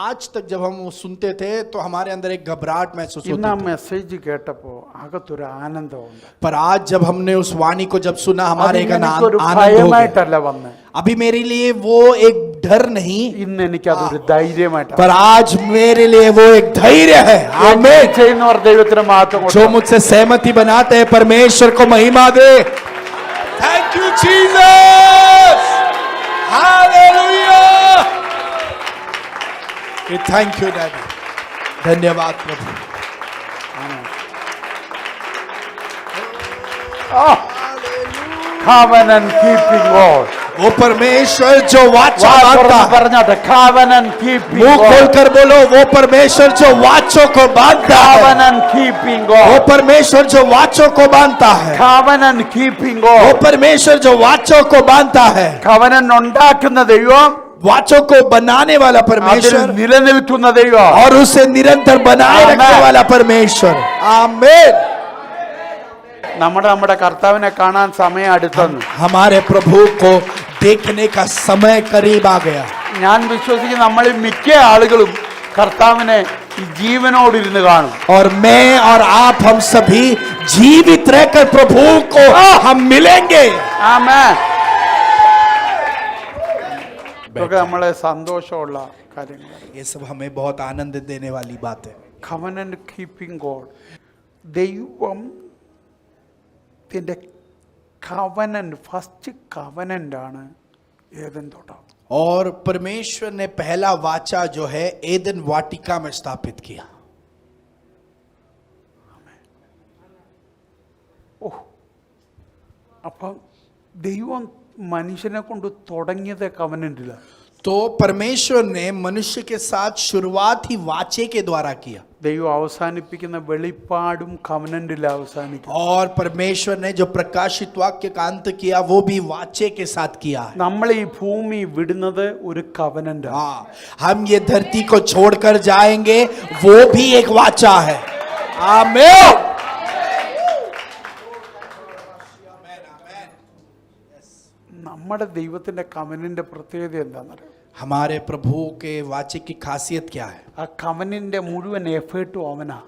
आज तक जब हम वो सुनते थे तो हमारे अंदर एक घबराहट महसूस ഇന്ന് ആ होती थी। മെസ്സേജ് കേട്ടപ്പോൾ അകത്തൊരു ആനന്ദമുണ്ട്. पर आज जब हमने उस वाणी को जब सुना हमारे एक എനിക്കൊരു आनंद हो गया। ഭയമായിട്ടല്ല വന്നത്, अभी मेरे लिए वो एक डर नहीं, ഇന്ന് എനിക്കതൊരു ധൈര്യമായിട്ടാണ്. पर आज मेरे लिए वो एक धैर्य है। आमीन। ചെയ്യുന്നവർ ദൈവത്തിന് മഹത്വം जो കൊടുക്കണം. मुझसे सहमति बनाते हैं परमेश्वर को महिमा दे। Thank you Jesus, hallelujah. Thank you daddy, धन्यवाद प्रभु। covenant keeping God. वो परमेश्वर जो वाचा बांधता है। പറഞ്ഞാട്ടെ, covenant keeping मुंह God. खोलकर बोलो, वो परमेश्वर जो वाचों को बांधता है। covenant keeping वो God. परमेश्वर जो वाचों को बांधता है। covenant keeping वो God. परमेश्वर जो वाचों को बांधता है। covenant ഉണ്ടാക്കുന്ന ദൈവം, वाचों को बनाने वाला അതിൽ परमेश्वर നിലനിൽക്കുന്ന ദൈവം. और उसे निरंतर बनाए आमेन। रखने वाला परमेश्वर। आमीन। നമ്മുടെ കർത്താവിനെ കാണാൻ സമയം അടുത്തെന്ന് हमारे प्रभु को देखने का समय करीब आ गया। ഞാൻ വിശ്വസിക്കുന്നു. നമ്മളിൽ മിക്ക ആളുകളും കർത്താവിനെ ഈ ജീവനോടിരുന്ന് കാണും. और मैं और आप हम सभी जीवित रहकर प्रभु को हम मिलेंगे। ആമേൻ. ഇതൊക്കെ നമ്മളെ സന്തോഷമുള്ള കാര്യങ്ങൾ. ये सब हमें बहुत आनंद देने वाली बात है। covenant keeping God. ദൈവത്തിൻ്റെ covenant, ഫസ്റ്റ് covenant ആണ് ഏദൻ തോട്ടം. और परमेश्वर ने पहला वाचा जो है एदन वाटिका में स्थापित किया। അപ്പം ദൈവം മനുഷ്യനെ കൊണ്ട് തുടങ്ങിയത് കവനന്റില്ല. तो परमेश्वर ने मनुष्य के साथ शुरुआत ही वाचे के द्वारा किया। ദൈവം അവസാനിപ്പിക്കുന്ന വെളിപ്പാടും കവനന്റിൽ അവസാനിക്കും. और परमेश्वर ने जो प्रकाशित वाक्य का अंत किया वो भी वाचे के साथ किया है। നമ്മൾ ഈ ഭൂമി വിടുന്നത് ഒരു കവനന്റാണ്. हाँ, हम ये धरती को छोड़कर जाएंगे, वो भी एक वाचा है। आमीन। നമ്മുടെ ദൈവത്തിന്റെ കവനന്റെ പ്രത്യേകത എന്താണെന്നറിയോ? हमारे प्रभु के वाचे की खासियत क्या है? ആ കവനന്റെ മുഴുവൻ എഫേർട്ടും അവനാ.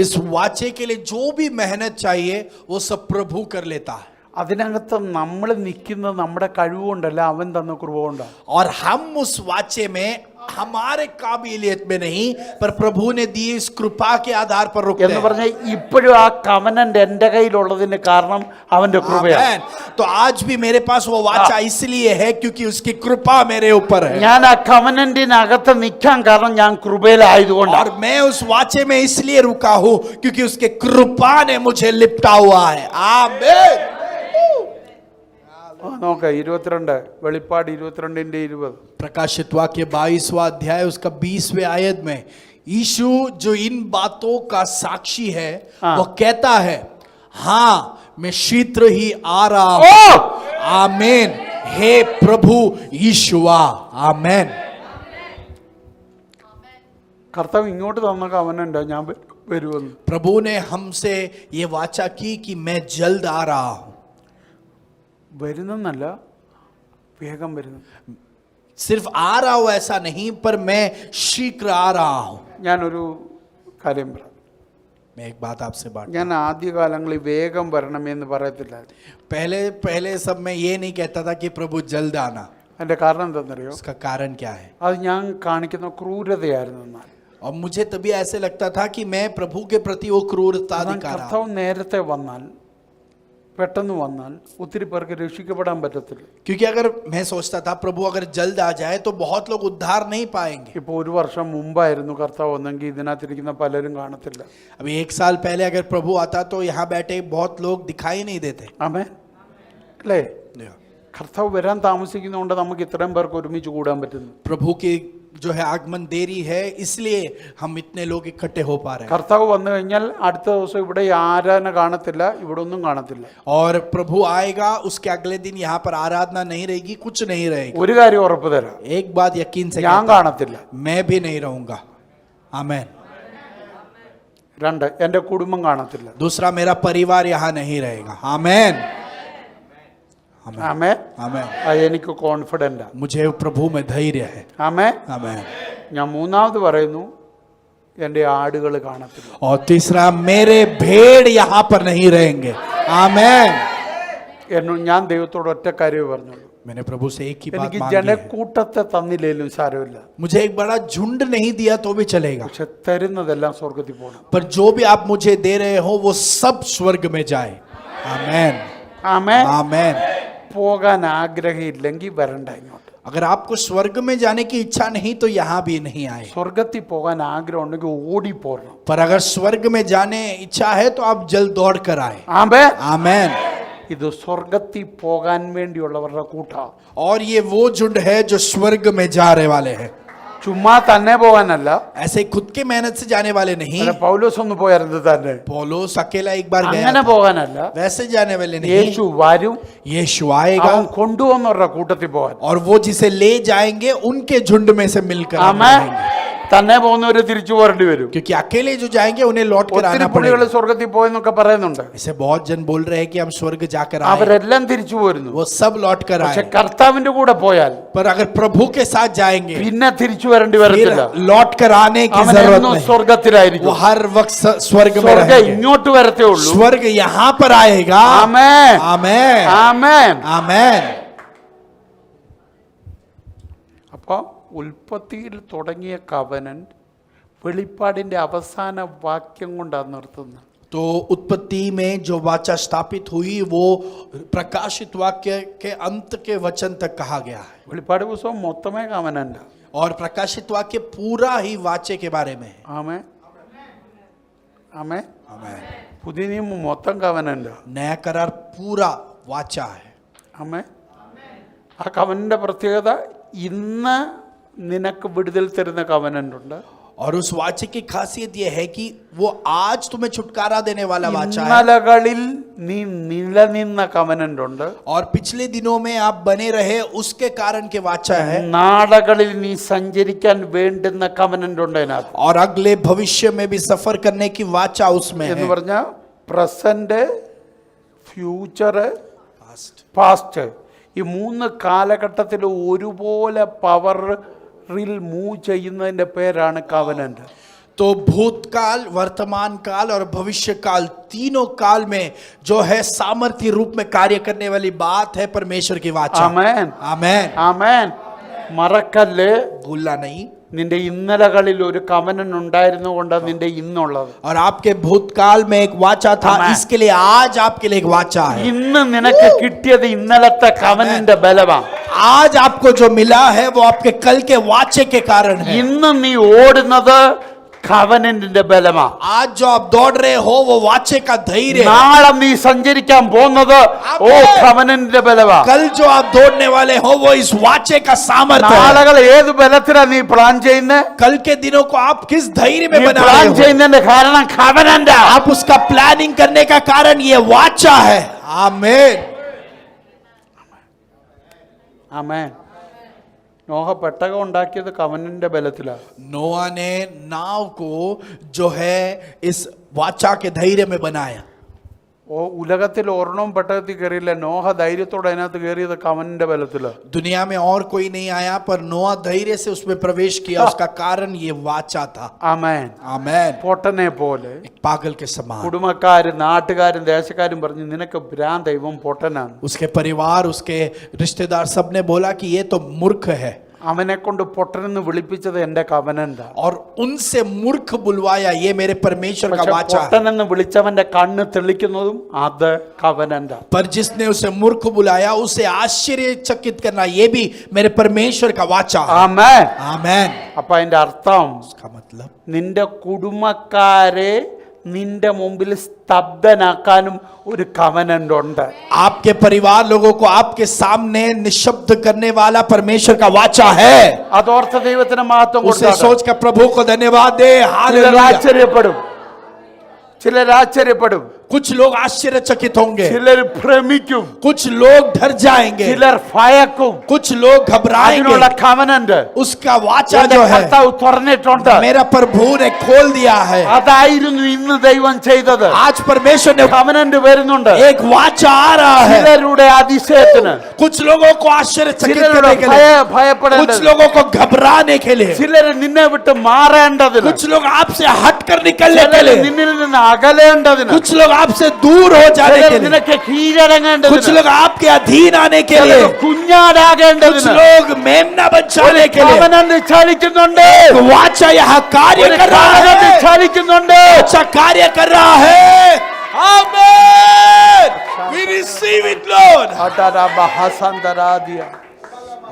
इस वाचे के लिए जो भी मेहनत चाहिए वो सब प्रभु कर लेता है। അതിനകത്ത് നമ്മൾ നിൽക്കുന്നത് നമ്മുടെ കഴിവുകൊണ്ടല്ല, അവൻ തന്ന കൃപ കൊണ്ടാണ്. और हम उस वाचे में हमारे काबिलियत में नहीं, पर प्रभु ने दी इस कृपा के आधार पर रुकते എന്ന് हैं। പറഞ്ഞാൽ ഇപ്പോഴും ആ കവനന്റ് എൻ്റെ കയ്യിലുള്ളതിന് കാരണം അവന്റെ കൃപയാണ്. आमीन। तो आज भी मेरे पास वो वाचा इसलिए है क्योंकि उसकी कृपा मेरे ऊपर है। ഞാൻ ആ കവനന്റിനകത്ത് നിൽക്കാൻ കാരണം ഞാൻ കൃപയിലായതുകൊണ്ടാണ്. और मैं उस वाचे में इसलिए रुका हूं क्योंकि उसके कृपा ने मुझे लिपटा हुआ है। आमीन। നോക്ക 22 വെളിപ്പാട് 22:20. प्रकाशित वाक्य 22वां अध्याय उसका 20वें आयत में यीशु जो इन बातों का साक्षी है वो कहता है, हाँ मैं शीघ्र ही आ रहा हूं। आमीन। हे प्रभु यीशुआ। आमीन। കർത്താവ് ഇങ്ങോട്ട് തന്ന കവനന്റ് ഞാൻ വരുമെന്ന്. प्रभु ने हमसे ये वाचा की कि मैं जल्द आ रहा हूं। വരുന്നെന്നല്ല, വേഗം വരുന്നു. सिर्फ आ रहा हूं ऐसा नहीं, पर मैं शीघ्र आ रहा हूं। ഞാനൊരു കാര്യം പറയാം. मैं एक बात आपसे बात, ഞാൻ ആദ്യകാലങ്ങളിൽ വേഗം വരണമെന്ന് പറയത്തില്ലായിരുന്നു. पहले सब मैं ये नहीं कहता था कि प्रभु जल्द आना। അതിൻ്റെ കാരണം എന്താണെന്നറിയോ? उसका कारण क्या है? അത് ഞാൻ കാണിക്കുന്ന ക്രൂരതയായിരുന്നു. എന്നാൽ और मुझे तभी ऐसे लगता था कि मैं प्रभु के प्रति वो क्रूरता दिखा रहा हूं। കർത്താവ് നേരത്തെ വന്നാൽ, പെട്ടെന്ന് വന്നാൽ ഒത്തിരി പേർക്ക് രക്ഷിക്കപ്പെടാൻ പറ്റത്തില്ല. क्योंकि अगर मैं सोचता था प्रभु अगर जल्द आ जाए तो बहुत लोग उद्धार नहीं पाएंगे। ഇപ്പോൾ ഒരു വർഷം മുമ്പായിരുന്നു കർത്താവ് വന്നെങ്കിൽ ഇതിനകത്തിരിക്കുന്ന പലരും കാണത്തില്ല. अभी 1 साल पहले अगर प्रभु आता तो यहाँ बैठे बहुत लोग दिखाई नहीं देते। ആമേൻ അല്ലേ? കർത്താവ് വരാൻ താമസിക്കുന്നതുകൊണ്ട് നമുക്ക് ഇത്രയും പേർക്ക് ഒരുമിച്ച് കൂടാൻ പറ്റുന്നു. प्रभु की जो है आगमन देरी है, इसलिए हम इतने लोग इकट्ठे हो पा रहे हैं। കർത്താവ് വന്നു കഴിഞ്ഞാൽ അടുത്ത ദിവസം ഇവിടെ ആരാധന കാണത്തില്ല, ഇവിടെ ഒന്നും കാണത്തില്ല. और प्रभु आएगा, उसके अगले दिन यहाँ पर आराधना नहीं रहेगी, कुछ नहीं रहेगी। ഒരു കാര്യം ഉറപ്പ് തരാം, एक बात यकीन से ഞാൻ कहता हूं, കാണത്തില്ല. मैं भी नहीं रहूंगा। आमेन। 2, എൻ്റെ കുടുംബം കാണത്തില്ല. दूसरा, मेरा परिवार यहाँ नहीं रहेगा। आमेन। आमेन। ആമേൻ. आमेन। എനിക്ക് കോൺഫിഡൻ്റ് ആണ്. मुझे प्रभु में धैर्य है। ആമേൻ. आमेन। ഞാൻ മൂന്നാമത് പറയുന്നു, എൻ്റെ ആടുകൾ കാണത്തില്ല. और तीसरा, मेरे भेड़ यहाँ पर नहीं रहेंगे। आमेन। ഞാൻ ദൈവത്തോട് ഒറ്റ കാര്യമേ പറഞ്ഞുള്ളൂ, मैंने प्रभु से एक ही बात എനിക്ക് मांगी है। ജനക്കൂട്ടത്തെ തന്നില്ലേലും സാരമില്ല, मुझे एक बड़ा झुंड नहीं दिया तो भी चलेगा, പക്ഷെ തരുന്നതെല്ലാം സ്വർഗത്തിൽ പോകണം. पर जो भी आप मुझे दे रहे हो वो सब स्वर्ग में जाए। आमेन। ആമേൻ. आमेन। പോകാൻ ആഗ്രഹമില്ലെങ്കിൽ വരണ്ട ഇങ്ങോട്ട്. अगर आपको स्वर्ग में जाने की इच्छा नहीं तो यहाँ भी नहीं आए, സ്വർഗത്തിൽ പോകാൻ ആഗ്രഹം ഉണ്ടെങ്കിൽ ഓടിപ്പോരണം. पर अगर स्वर्ग में जाने इच्छा है तो आप जल्द दौड़ कर आए। ആമേൻ. आमेन। ഇത് സ്വർഗത്തിൽ പോകാൻ വേണ്ടിയുള്ളവരുടെ കൂട്ടാ. और ये वो झुंड है जो स्वर्ग में जाने वाले हैं, ചുമ്മാ തന്നെ പോകാനല്ല. ऐसे खुद के मेहनत से जाने वाले नहीं। അല്ല, പൗലോസ് ഒന്ന് പോയായിരുന്നു തന്നെ, पौलुस अकेला एक बार गया അങ്ങനെ था, പോകാനല്ല. वैसे जाने वाले नहीं। യേശു വരും, यीशु आएगा അവൻ കൊണ്ടുവന്നവരുടെ കൂട്ടത്തിൽ പോകാൻ. और वो जिसे ले जाएंगे उनके झुंड में से मिलकर हम ആമേൻ. रहेंगे। തന്നെ പോകുന്നവര് തിരിച്ചു പോരേണ്ടി വരും. क्योंकि अकेले जो जाएंगे उन्हें लौट कर ഒത്തിരി आना പുള്ളികൾ पड़ेगा। സ്വർഗത്തിൽ പോയെന്നൊക്കെ പറയുന്നുണ്ട്. ऐसे बहुत जन बोल रहे हैं कि हम स्वर्ग जाकर आए, അവരെല്ലാം തിരിച്ചു പോരുന്നു. वो सब लौट कर പക്ഷെ आए। കർത്താവിന്റെ കൂടെ പോയാൽ पर अगर प्रभु के साथ जाएंगे പിന്നെ തിരിച്ചു വരേണ്ടി फिर വരത്തില്ല. लौट कर आने की അവൻ जरूरत എന്നും नहीं, वो സ്വർഗത്തിലായിരിക്കും. हर वक्त स्वर्ग में സ്വർഗം रहेंगे। ഇങ്ങോട്ട് വരത്തേ ഉള്ളൂ. स्वर्ग यहाँ पर आएगा। ആമേൻ. आमेन। ആമേൻ. आमेन। അപ്പൊ ഉൽപ്പത്തിയിൽ തുടങ്ങിയ കവനന്റ് വെളിപ്പാടിന്റെ അവസാന വാക്യം കൊണ്ടാണ് നിർത്തുന്നത്. तो उत्पत्ति में जो वाचा स्थापित हुई वो प्रकाशित वाक्य के अंत के वचन तक कहा गया है। വെളിപ്പാട് പുസ്തകം മൊത്തമേ കവനന്റ്. और प्रकाशित वाक्य पूरा ही वाचे के बारे में है। ആമേൻ. ആമേൻ. आमेन। പുതിയ നിയമം മൊത്തം കവനന്റ്. नया करार पूरा वाचा है। ആമേൻ. ആ കവനന്റെ പ്രത്യേകത, ഇന്ന് നിനക്ക് വിടുതൽ തരുന്ന കവനന്റ് ഉണ്ട്. और उस वाचे की खासियत यह है कि वो आज तुम्हें छुटकारा देने वाला वाचा है। ഇന്നലകളിൽ നീ നിലനിന്ന കവനന്റ് ഉണ്ട്. और पिछले दिनों में आप बने रहे उसके कारण के वाचा है। നാളുകളിൽ നീ സഞ്ചരിക്കാൻ വേണ്ടുന്ന കവനന്റ് ഉണ്ട് അതിനകത്ത്. और अगले भविष्य में भी सफर करने की वाचा उसमें എന്ന് है। പറഞ്ഞാൽ പ്രസന്റ്, ഫ്യൂച്ചർ, പാസ്റ്റ്, ഈ 3 കാലഘട്ടത്തിൽ ഒരുപോലെ പവറിൽ മൂവ് ചെയ്യുന്നതിന്റെ പേരാണ് കവനന്റ്. तो भूतकाल, वर्तमान काल और भविष्य काल, तीनों काल में जो है सामर्थ्य रूप में कार्य करने वाली बात है परमेश्वर की वाचा। ആമേൻ. आमेन। ആമേൻ. മറക്കല്ലേ, भूलना नहीं। നിന്റെ ഇന്നലകളിൽ ഒരു കവനൻ ഉണ്ടായിരുന്നുകൊണ്ടാണ് നിന്റെ ഇന്നുള്ളത്. और आपके भूतकाल में एक वाचा था, आमेन। इसके लिए आज आपके लिए एक वाचा है। ഇന്ന് നിനക്ക് കിട്ടിയത് ഇന്നലത്തെ കവനന്റെ ബലമാണ്. आज आपको जो मिला है वो आपके कल के वाचे के कारण है। ഇന്ന് നീ ഓടുന്നത് കവനന്റിന്റെ ബലമാണ്. आज जो आप दौड़ रहे हो वो वाचे का धैर्य है। നാളെ നീ സഞ്ചരിക്കാൻ പോകുന്നത് കവനന്റിന്റെ ബലമാണ്. कल जो आप दौड़ने वाले हो वो इस वाचे का सामर्थ्य है। നാളുകൾ ഏത് ബലത്തിലാ നീ പ്ലാൻ ചെയ്യുന്നത്? कल के दिनों को आप किस धैर्य में നീ बना പ്ലാൻ रहे हो? ചെയ്യുന്നതിന്റെ കാരണം കവനന്റാ. आप उसका प्लानिंग करने का कारण ये वाचा है। आमीन। ആമേൻ. നോഹ പെട്ടകം ഉണ്ടാക്കിയത് കവനന്റെ ബലത്തിലാണ്. नोआ ने नाव को जो है इस वाचा के धैर्य में बनाया। ഉലകത്തിൽ ഒരെണ്ണവും പെട്ടകത്തിൽ കയറിയില്ല. നോഹ ധൈര്യത്തോടെ അതിനകത്ത് കയറിയത് കവന്റെ ബലത്തില്. दुनिया में और कोई नहीं आया, पर नोआ धैर्य से उसमें प्रवेश किया. उसका कारण ये वाचा था. ആമേൻ. आमेन. പൊട്ടനെ പോലെ एक पागल के समान. കുടുംബക്കാരും നാട്ടുകാരും ദേശക്കാരും പറഞ്ഞു നിനക്ക് ഭ്രാന്ത, ഇവൻ പൊട്ടനാണ്. उसके परिवार, उसके रिश्तेदार सबने बोला कि ये तो मूर्ख है. അവനെ കൊണ്ട് പൊട്ടനെന്ന് വിളിപ്പിച്ചത് എന്റെ കവനന്റാ. और उनसे मूर्ख बुलवाया, ये मेरे परमेश्वर का वाचा है. പൊട്ടനെന്ന് വിളിച്ചവന്റെ കണ്ണ് തെളിക്കുന്നതും അത് കവനന്റാ. पर जिसने उसे मूर्ख बुलाया, उसे आश्चर्यचकित करना, ये भी मेरे परमेश्वर का वाचा है. ആമേൻ. आमेन. അപ്പൊ അതിന്റെ അർത്ഥം उसका मतलब നിന്റെ കുടുംബക്കാരെ നിന്റെ മുമ്പിൽ സ്തബ്ധനാക്കാനും ഒരു കവനന്റ് ഉണ്ട്. आपके परिवार लोगों को आपके सामने निशब्द करने वाला परमेश्वर का वाचा है. അതോർത്ത ദൈവത്തിന് മഹത്വം उसे കൊടുക്കുക. सोच कर प्रभु को धन्यवाद दे. ചിലർ हालेलुया. ആശ്ചര്യപ്പെടും, ചിലർ ആശ്ചര്യപ്പെടും, कुछ लोग आश्चर्यचकित होंगे, ചിലർ ഭ്രമിക്കും, कुछ लोग डर जाएंगे, ചിലർ ഭയക്കും. कुछ लोग घबराएंगे. അതിനുള്ള കവനന്റ് उसका वाचा എന്റെ जो है കർത്താവ് തുറന്നിട്ടുണ്ട്. मेरा प्रभु ने खोल दिया है. അതായിരുന്നു ഇന്ന് ദൈവം ചെയ്തത്. आज परमेश्वर ने കവനന്റ് വരുന്നുണ്ട്. एक वाचा आ रहा है. ചിലരുടെ അതിശയത്തിന്, कुछ लोगों को आश्चर्यचकित ചിലരുടെ करने के लिए, कुछ ഭയപ്പെടേണ്ടത്, लोगों को घबराने के लिए, ചിലർ നിന്നെ വിട്ട് മാറേണ്ടതിന്, कुछ लोग आपसे हटकर निकलने के ചിലർ लिए, നിന്നിൽ നിന്ന് അകലേണ്ടതിന്, कुछ लोग आपसे दूर हो जाने ചിലർ के लिए, നിനക്ക് कुछ കീഴടങ്ങേണ്ടതിന്, लोग आपके अधीन आने के लिए, ചിലർ कुछ കുഞ്ഞാടാകേണ്ടതിന് लोग मेमना बन जाने के लिए. കവനന്റ് ചലിക്കുന്നുണ്ട്. वाचा यहाँ कार्य ഒരു कर रहा കവനന്റ് है. ചലിക്കുന്നുണ്ട്. अच्छा कार्य कर रहा है. आमेन. We receive it, Lord. അടാടാ ബഹസന്തരാദിയ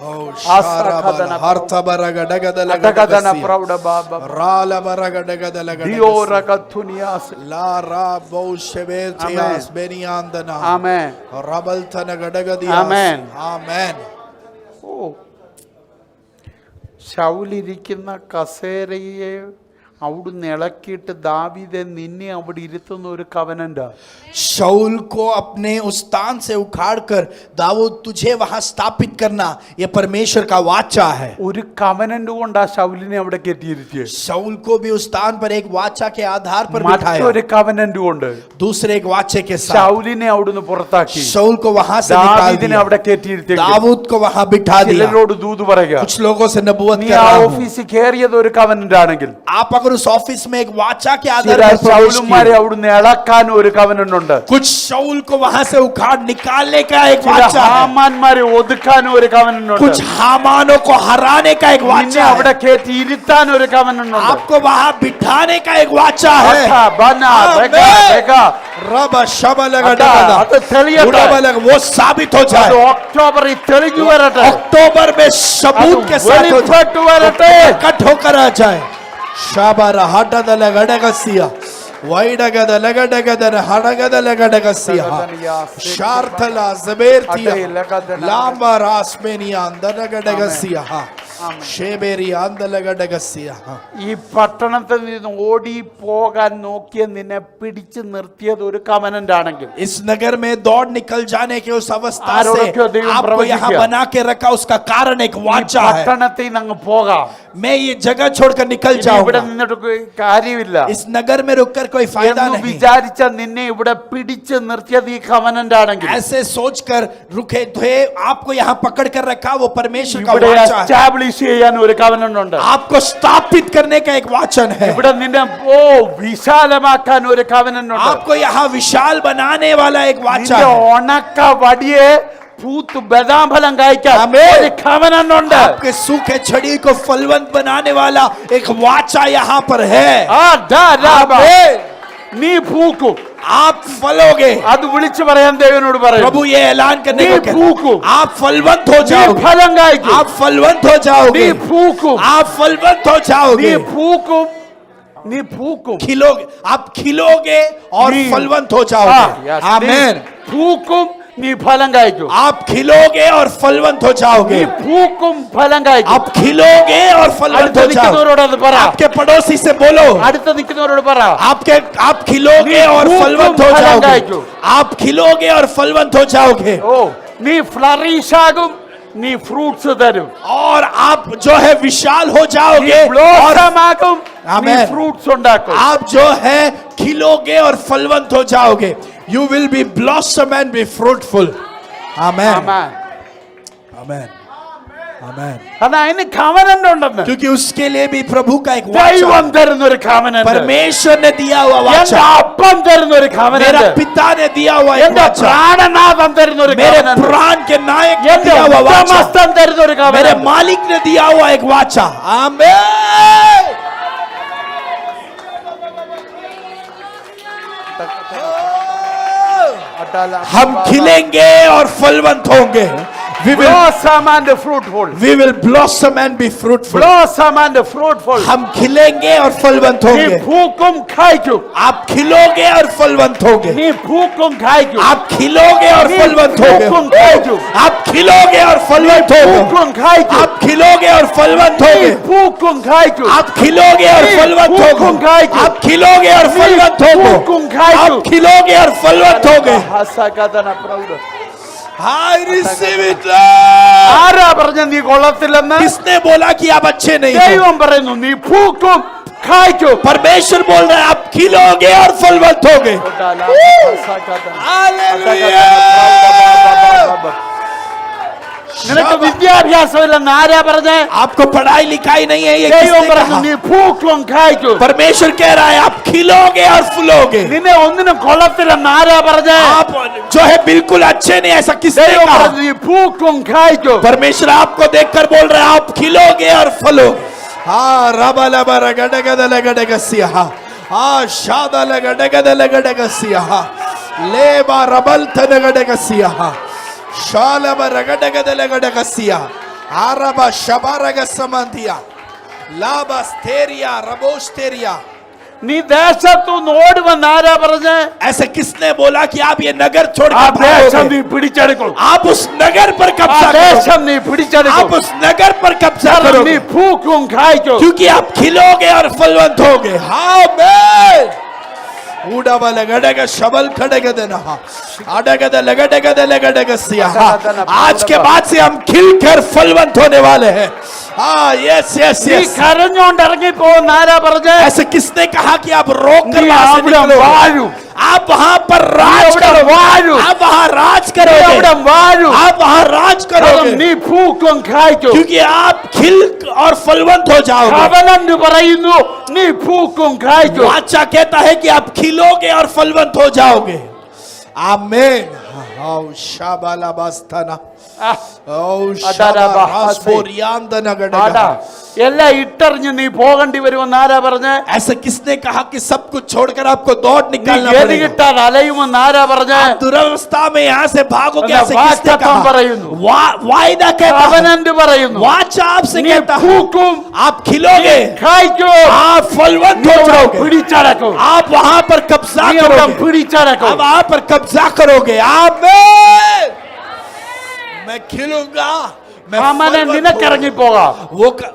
Oh, Asakadana Atakadana Pravda Baba Diorakatunias. La ra bo shevetias beniandana. Amen. Rabaltana gadagadias. Amen. Amen. ഓ, ശൗലിരിക്കുന്ന കസേരയെ അവിടുന്ന് ഇളക്കിയിട്ട് ദാവീദെ നിന്നെ അവിടെ ഇരുത്തുന്ന ഒരു കവനന്റാ. शाऊल को अपने उस स्थान से उखाड़कर दाऊद तुझे वहां स्थापित करना, यह परमेश्वर का वाचा है. ഒരു കവനന്റ് കൊണ്ടാ ശൗലിനെ അവിടെ കെട്ടിയിരുത്തിയത്. शाऊल को भी उस स्थान पर एक वाचा के आधार पर बिठाया. മറ്റൊരു കവനന്റ് കൊണ്ട് दूसरे एक वाचे के साथ ശൗലിനെ അവിടുന്ന് പുറത്താക്കി शाऊल को वहां से निकाल ദാവീദിനെ दिया. അവിടെ കെട്ടിയിരുത്തി. दाऊद को वहां बिठा दिया. ചിലരോട് ദൂത് പറയുക, कुछ लोगों से नबूवत നീ कर ആ रहा हूं. ഓഫീസിൽ കയറിയത് ഒരു കവനന്റ് ആണെങ്കിൽ आप अगर उस ऑफिस में एक वाचा के आधार ചില पर प्रवेश ശൗലുമാരെ किए, അവിടുന്ന് ഇളക്കാൻ ഒരു കവനന്റ് ഉണ്ട്. कुछ शाऊल को वहां से उखाड़ निकालने का एक ചില वाचा है. ഹാമാന്മാരെ ഒതുക്കാനും ഒരു കവനന്റ് ഉണ്ട്. कुछ हामानों को हराने का एक നിന്നെ वाचा അവിടെ है. കയറ്റി ഇരുത്താൻ ഒരു കവനന്റ് ഉണ്ട്. आपको वहां बिठाने का एक वाचा है. അതാ, ബന, ബഗ, ബഗ. रब शबलग അതാ, അത് തെളിയട്ടെ. उड़बलग वो साबित हो അത് जाए. ഒക്ടോബറിൽ തെളിഞ്ഞു വരട്ടെ. अक्टूबर में सबूत के साथ हो जाए. വെളിപ്പെട്ടു വരട്ടെ. कट होकर आ जाए. शाबर हटदल गडगसिया वैडगद लगडगदन हडगद लगडगसिया शार्थला जबेरतिया लांबा रासमेनिया अंदरगडगसिया ഷേബേരി ആന്തലഗഡഗസ്യ. ഈ പട്ടണത്തിൽ നിന്ന് ഓടി പോകാൻ നോക്കിയ നിന്നെ പിടിച്ചു നിർത്തിയത് ഒരു കവനന്റ് ആണെങ്കിൽ, इस नगर में दौड़ निकल जाने के उस अवस्था से ആരോടൊക്കെയോ ദൈവം आपको यहाँ പ്രവചിക്കുക. बना के रखा, उसका कारण एक ഈ वाचा है. പട്ടണത്തിൽ നിന്ന് അങ്ങ് പോകാം. मैं ये जगह छोड़कर निकल ഇനി ഇവിടെ जाऊंगा. നിന്നിട്ട് കാര്യമില്ല इस नगर में रुककर कोई फायदा എന്ന് नहीं. വിചാരിച്ച നിന്നെ ഇവിടെ പിടിച്ചു നിർത്തിയത് ഈ കവനന്റ് ആണെങ്കിൽ, ऐसे सोचकर रुके थे, आपको यहाँ पकड़ कर रखा, वो परमेश्वर का ഇവിടെ वाचा है. എസ്റ്റാബ്ലിഷ് ചെയ്യാൻ ഒരു കവനന്റ് ഉണ്ട്. आपको स्थापित करने का एक वाचन है. ഇവിടെ നിന്നെ വിശാലമാക്കാൻ ഒരു കവനന്റ് ഉണ്ട്. आपको यहाँ विशाल बनाने वाला एक वाचा നിന്റെ है. ഉണക്ക വടിയെ പൂത്ത് ബദാം ഫലം കായ്ക്കാൻ ആമേൻ. ഒരു കവനന്റ് ഉണ്ട്. आपके सूखे छड़ी को फलवंत बनाने वाला एक वाचा यहाँ पर है. ആമേൻ. നീ പൂക്കും. आप फलोगे. അത് വിളിച്ചു പറയാൻ ദൈവനോട് പറയും. प्रभु ये ऐलान करने നീ को कहता है. പൂക്കും. आप फलवंत हो നീ जाओगे. ഫലം കായ്ക്കും. आप फलवंत हो നീ जाओगे. പൂക്കും. आप फलवंत हो നീ जाओगे. പൂക്കും. നീ പൂക്കും. खिलोगे. आप खिलोगे और നീ- फलवंत हो ആ, जाओगे. yes. आमेन. നീ പൂക്കും. നീ ഫലം കായ്ക്കും. आप खिलोगे और फलवंत हो നീ जाओगे. പൂക്കും ഫലം കായ്ക്കും. आप खिलोगे और फलवंत അടുത്ത് हो जाओगे. നിൽക്കുന്നവരോട് അത് പറ. आपके पड़ोसी से बोलो. അടുത്ത് നിൽക്കുന്നവരോട് പറ. आप खिलोगे और फूक फलवंत तुम हो फलंगाई जाओगे. को। आप खिलोगे और फलवंत हो जाओगे. ഓ, നീ ഫ്ലറിഷ് ആകും. നീ ഫ്രൂട്ട്സ് തരും. और आप जो है विशाल हो നീ जाओगे और ബ്ലോസം ആകും. നീ ആമേൻ. ഫ്രൂട്ട്സ് ഉണ്ടാക്കും. आप जो है खिलोगे और फलवंत हो जाओगे. You will be blossom and be fruitful. Amen. Amen. Amen. Amen. അത് അതിന് കവനന്റ് ഉണ്ടെന്ന്. क्योंकि उसके लिए भी प्रभु का एक वाचा, ദൈവം തരുന്ന ഒരു കവനന്റ്, परमेश्वर ने दिया हुआ എന്റെ वाचा, അപ്പം തരുന്ന ഒരു मेरा കവനന്റ്, पिता ने दिया हुआ एक എന്റെ वाचा, പ്രാണനാഥൻ തരുന്ന ഒരു मेरे കവനന്റ്, प्राण के नायक ने എന്റെ दिया हुआ वाचा, ഉടമസ്ഥൻ തരുന്ന ഒരു मेरे കവനന്റ്. मालिक ने दिया हुआ एक वाचा. आमेन. हम खिलेंगे और फलवंत होंगे. We will Blossom and fruitful. blossom and be fruitful. Blossom and fruitful. हम खिलेंगे और फलवंत നീ होंगे. പൂക്കും കായ്ക്കും. आप खिलोगे और फलवंत होगे. നീ പൂക്കും കായ്ക്കും. आप खिलोगे और നീ फलवंत പൂക്കും होगे. കായ്ക്കും. आप खिलोगे और फलवंत होगे. പൂക്കും കായ്ക്കും. आप खिलोगे और फलवंत നീ होगे. പൂക്കും കായ്ക്കും. आप खिलोगे और നീ फलवंत പൂക്കും होगे. കായ്ക്കും. आप खिलोगे और നീ फलवंत होगे. പൂക്കും കായ്ക്കും. आप खिलोगे और फलवंत होगे. ഹസകഥന പ്രൗഢ. I receive it. ആരാ പറഞ്ഞ നീ കൊള്ളത്തില്ലെന്ന്? किसने बोला कि आप अच्छे नहीं हो? ദൈവം പറയുന്നു നീ പൂക്കും കായ്ക്കും. परमेश्वर बोल रहा है आप खिलोगे और फलवंत होगे. हालेलुया. നിനക്ക് വിദ്യാഭ്യാസമില്ലെന്ന് ആരാ പറഞ്ഞേ? आपको पढ़ाई लिखाई नहीं है, ये ദൈവം किसने പറഞ്ഞു कहा? നീ പൂക്കും കായ്ക്കും. परमेश्वर कह रहा है आप खिलोगे और फूलोगे. നിന്നെ ഒന്നിനും കൊള്ളത്തില്ലെന്ന് ആരാ പറഞ്ഞേ? आप जो है बिल्कुल अच्छे नहीं, ऐसा किसने ദൈവം कहा? പറഞ്ഞു നീ പൂക്കും കായ്ക്കും. परमेश्वर आपको देखकर बोल रहा है आप खिलोगे और फलोगे. हाँ रबा लबा रगड़गद लगड़गसिया, हाँ शादा लगड़गद लगड़गसिया, लेबा रबल तनगड़गसिया, शालबा रगड़गद लगड़गसिया, आरबा शबारगसमंतिया, लाबा स्तेरिया रबोस्तेरिया. നീ ദേശത്തുനിന്ന് ഓടുമെന്ന് ആരാ പറഞ്ഞേ? ऐसे किसने बोला कि आप ये नगर ആ छोड़कर ദേശം भागोगे? നീ പിടിച്ചെടുക്കും. आप उस नगर पर ആ कब्जा करोगे. ദേശം നീ आप പിടിച്ചെടുക്കും. उस नगर पर कब्जा കാരണം നീ करोगे പൂക്കും കായ്ക്കും. क्योंकि आप खिलोगे और फलवंत होगे. आमीन. ऊडावा लगड़ेगा शबल खड़ेगा देना, आड़ेगा लगड़ेगा लगड़ेगा सिया. आज के बाद से हम खिलकर फलवंत होने वाले हैं. हाँ यस यस നീ यस. കരഞ്ഞോണ്ട് ഇറങ്ങി പോകുന്ന ആരാ പറഞ്ഞേ? ऐसे किसने कहा कि आप रोक कर നീ वहां से അവിടെ निकलोगे? വാഴും. आप वहां पर നീ राज അവിടെ करोगे. വാഴും. आप वहां राज നീ करोगे. അവിടെ വാഴും. आप वहां राज കാരണം करोगे നീ പൂക്കും കായ്ക്കും. क्योंकि आप खिल और फलवंत हो जाओगे. കവനന്റ് പറയുന്നു നീ പൂക്കും കായ്ക്കും. वाचा कहता है कि आप खिलोगे और फलवंत हो जाओगे. आमीन. औ शाबाला बास्ताना, ആ, औ അടാടാ शाबा ബഹാസേ. रासबोरियांदना ആടാ गडगा. എല്ലാം ഇട്ടെറിഞ്ഞ് നീ പോകേണ്ടി വരുമെന്ന് ആരാ പറഞ്ഞേ? ऐसे किसने कहा कि सब कुछ छोड़कर आपको दौड़ നീ निकालना ഗതി पड़ेगा? കിട്ടാൻ അലയുമെന്ന് ആരാ പറഞ്ഞേ? दुरवस्था में यहाँ से भागोगे. अरे ऐसे किसने वाचा कहा? പറയുന്നു. वायदा कहता है. കവനന്റ് പറയുന്നു वाचा आपसे നീ कहता है പൂക്കും आप खिलोगे, കായ്ക്കും. आप फलवंत നീ हो അവിടെ जाओगे. പിടിച്ചടക്കും. आप वहां पर कब्जा നീ അവിടെ करोगे. പിടിച്ചടക്കും. आप वहां पर कब्जा करोगे. आमीन. मैं खिलूंगा, मैं ഹാമാനെ फलवंत നിനക്കിറങ്ങി होऊंगा. പോകാം.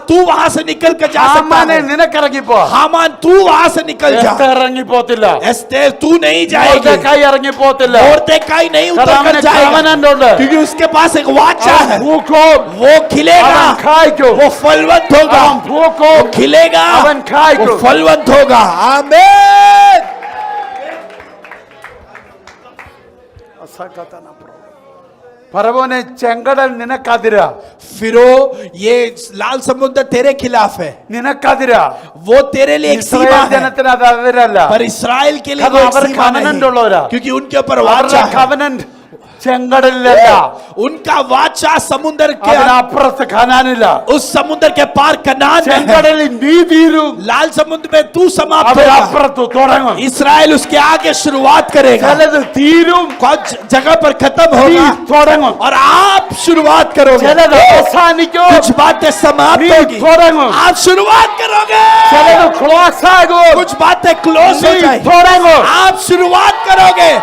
तू वहां से निकल कर जा सकता ഹാമാനെ है. നിനക്കിറങ്ങി പോകാം. हामान तू वहां से निकल जा. എസ്തർ ഇറങ്ങി പോത്തില്ല. एस्तेर तू नहीं जाएगी. മൊർദെഖായി ഇറങ്ങി പോത്തില്ല. मोर्देकाई नहीं उतर കാരണം कर അവന് जाएगा കവനന്റ് ഉണ്ട്. क्योंकि उसके पास एक वाचा അവൻ है. പൂക്കും. वो खिलेगा, അവൻ കായ്ക്കും. वो फलवंत होगा. അവൻ പൂക്കും. वो खिलेगा, അവൻ കായ്ക്കും. वो फलवंत होगा. आमीन. ഫറവോനെ ചെങ്കടൽ നിനക്കതിരാ. फिरो ये लाल समुद्र तेरे खिलाफ है. നിനക്കതിരാ. वो तेरे लिए एक सीमा ഇസ്രായേൽ है. ജനത്തിന് അത് അതിരല്ല. पर इसराइल के लिए കാരണം वो एक അവർ सीमा covenant नहीं, ഉള്ളവരാ. क्योंकि उनके ऊपर അവരുടെ वाचा है. കവനന്റ് ചെങ്കടലിലല്ല. उनका वाचा समुद्र के അതിനപ്പുറത്ത് ഖനാനില്ല. उस समुद्र के पार कनान में है. ചെങ്കടലിൽ നീ തീരും. लाल समुद्र में तू समाप्त होगा. അവരപ്പുറത്ത് തുടങ്ങും. इसराइल उसके आगे शुरुआत करेगा. ചിലത് തീരും. कुछ जगह पर खत्म നീ होगा തുടങ്ങും. और आप शुरुआत करोगे. ചിലത് അവസാനിക്കും. कुछ बातें समाप्त നീ होगी, തുടങ്ങും. आप शुरुआत करोगे. ചിലത് ക്ലോസ് ആകും. कुछ बातें क्लोज हो നീ जाएगी, തുടങ്ങും. आप शुरुआत करोगे.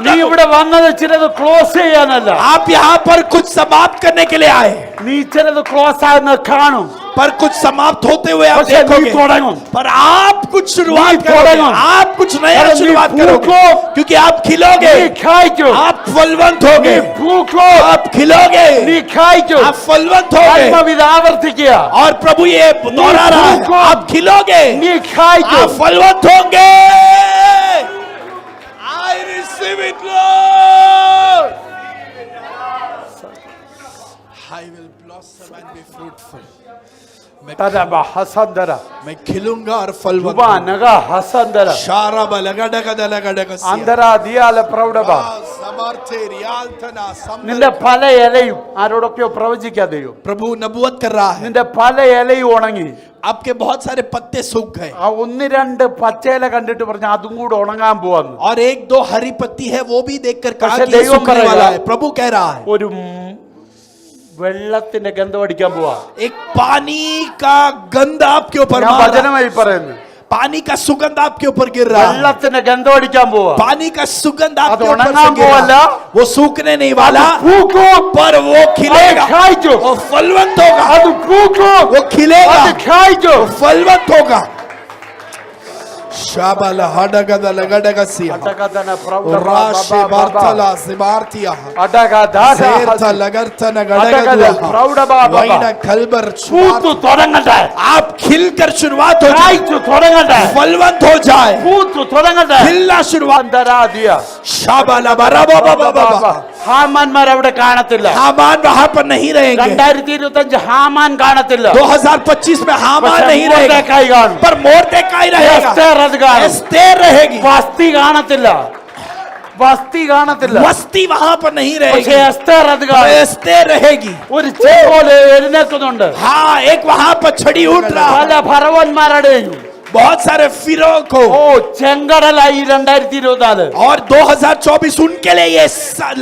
നീ ഇവിടെ വന്നത് ചിലത് ക്ലോസ് ചെയ്യാനല്ല. आप यहाँ पर कुछ समाप्त करने के लिए आए, നീ ചിലത് ക്ലോസ് ആകുന്നത് കാണും. पर कुछ समाप्त होते हुए आप പക്ഷേ നീ देखोगे, തുടങ്ങും. पर आप कुछ शुरुआत नहीं करोगे, तोड़ेगा। आप कुछ नया अरे शुरुआत नहीं करोगे, फूको। क्योंकि आप खिलोगे, നീ കായ്ക്കും. आप फलवंत നീ होगे, പൂക്കും. आप खिलोगे, നീ കായ്ക്കും. आप फलवंत होगे। ആത്മാവിത് ആവർത്തിക്കുക. और प्रभु ये दोहरा रहा है, फूको। आप खिलोगे, നീ കായ്ക്കും. आप फलवंत होंगे। I receive it, Lord. I will blossom and be fruitful. തദബ ഹസന്തര. मैं खिलूंगा और फलवंत യുവ നഗ ഹസന്തര. शारब लगडगद लगडगसिया അന്തര ദിയാല പ്രൗഢബ. समर्थे रियाल्तना നിന്റെ പല ഇലയും ആരോടൊക്കെയോ പ്രവചിക്കാതെയോ, प्रभु नबूवत कर रहा है, നിന്റെ പല ഇലയും ഉണങ്ങി. आपके बहुत सारे पत्ते सूख गए ആ ഒന്ന് രണ്ട് പച്ചയില കണ്ടിട്ട് പറഞ്ഞ അതും കൂടെ ഉണങ്ങാൻ പോവാന്ന്. और एक दो हरी पत्ती है वो भी देखकर कहा പക്ഷേ कि ये ദൈവം सूखने പറയുക, वाला है। प्रभु कह रहा है ഒരു വെള്ളത്തിന്റെ ഗന്ധം അടിക്കാൻ പോവാ. एक पानी का गंध आपके ऊपर ഞാൻ मार रहा है। വചനമായി പറയുന്നു. पानी का सुगंध आपके ऊपर गिर रहा है। വെള്ളത്തിന്റെ ഗന്ധം അടിക്കാൻ പോവാ. पानी का सुगंध അത് आपके ऊपर से ഉണങ്ങാൻ गिर रहा പോവല്ല. है। वो सूखने नहीं वाला, അത് പൂക്കും. पर वो खिलेगा, അത് കായ്ക്കും. वो फलवंत होगा, അത് പൂക്കും. वो खिलेगा, അത് കായ്ക്കും. वो फलवंत होगा। शाबाला हडगद लगडगसिया അടകദന പ്രൗഢ राशे बार्थला सिबार्तिया അടകദാസ सेरथा लगरथन अडगद गडगदुआ പ്രൗഢ ബാബ. वैना खलबर പൂത്തു തുടങ്ങട്ടെ. आप खिलकर शुरुआत हो जाए, കായ്ച്ചു തുടങ്ങട്ടെ. फलवंत हो जाए, പൂത്തു തുടങ്ങട്ടെ. खिलना शुरुआत। അന്തരാദിയ. शाबाला बराबा बाबा बाबा ഹാമാന്മാർ അവിടെ കാണത്തില്ല. हामान वहां पर नहीं रहेंगे। 2025 ഹാമാൻ കാണത്തില്ല. 2025 में हामान പക്ഷേ नहीं रहेगा, മോർദെഖായി കാണും. पर मोर्देकाई रहेगा, എസ്തേർ അത് കാണും. एस्तेर रहेगी। വസ്തി കാണത്തില്ല. വസ്തി കാണത്തില്ല. वस्ती वहां पर नहीं പക്ഷേ रहेगी, എസ്തേർ അത് पर കാണും. एस्तेर रहेगी। ഒരു ചെങ്കോല് എഴുന്നേൽക്കുന്നുണ്ട്. हाँ, एक वहां पर छड़ी उठ रहा है, പല ഫറവന്മാരുടെയും बहुत सारे फिरौं को, ഓ ചെങ്കടലായി 2024. और 2024 उनके लिए ये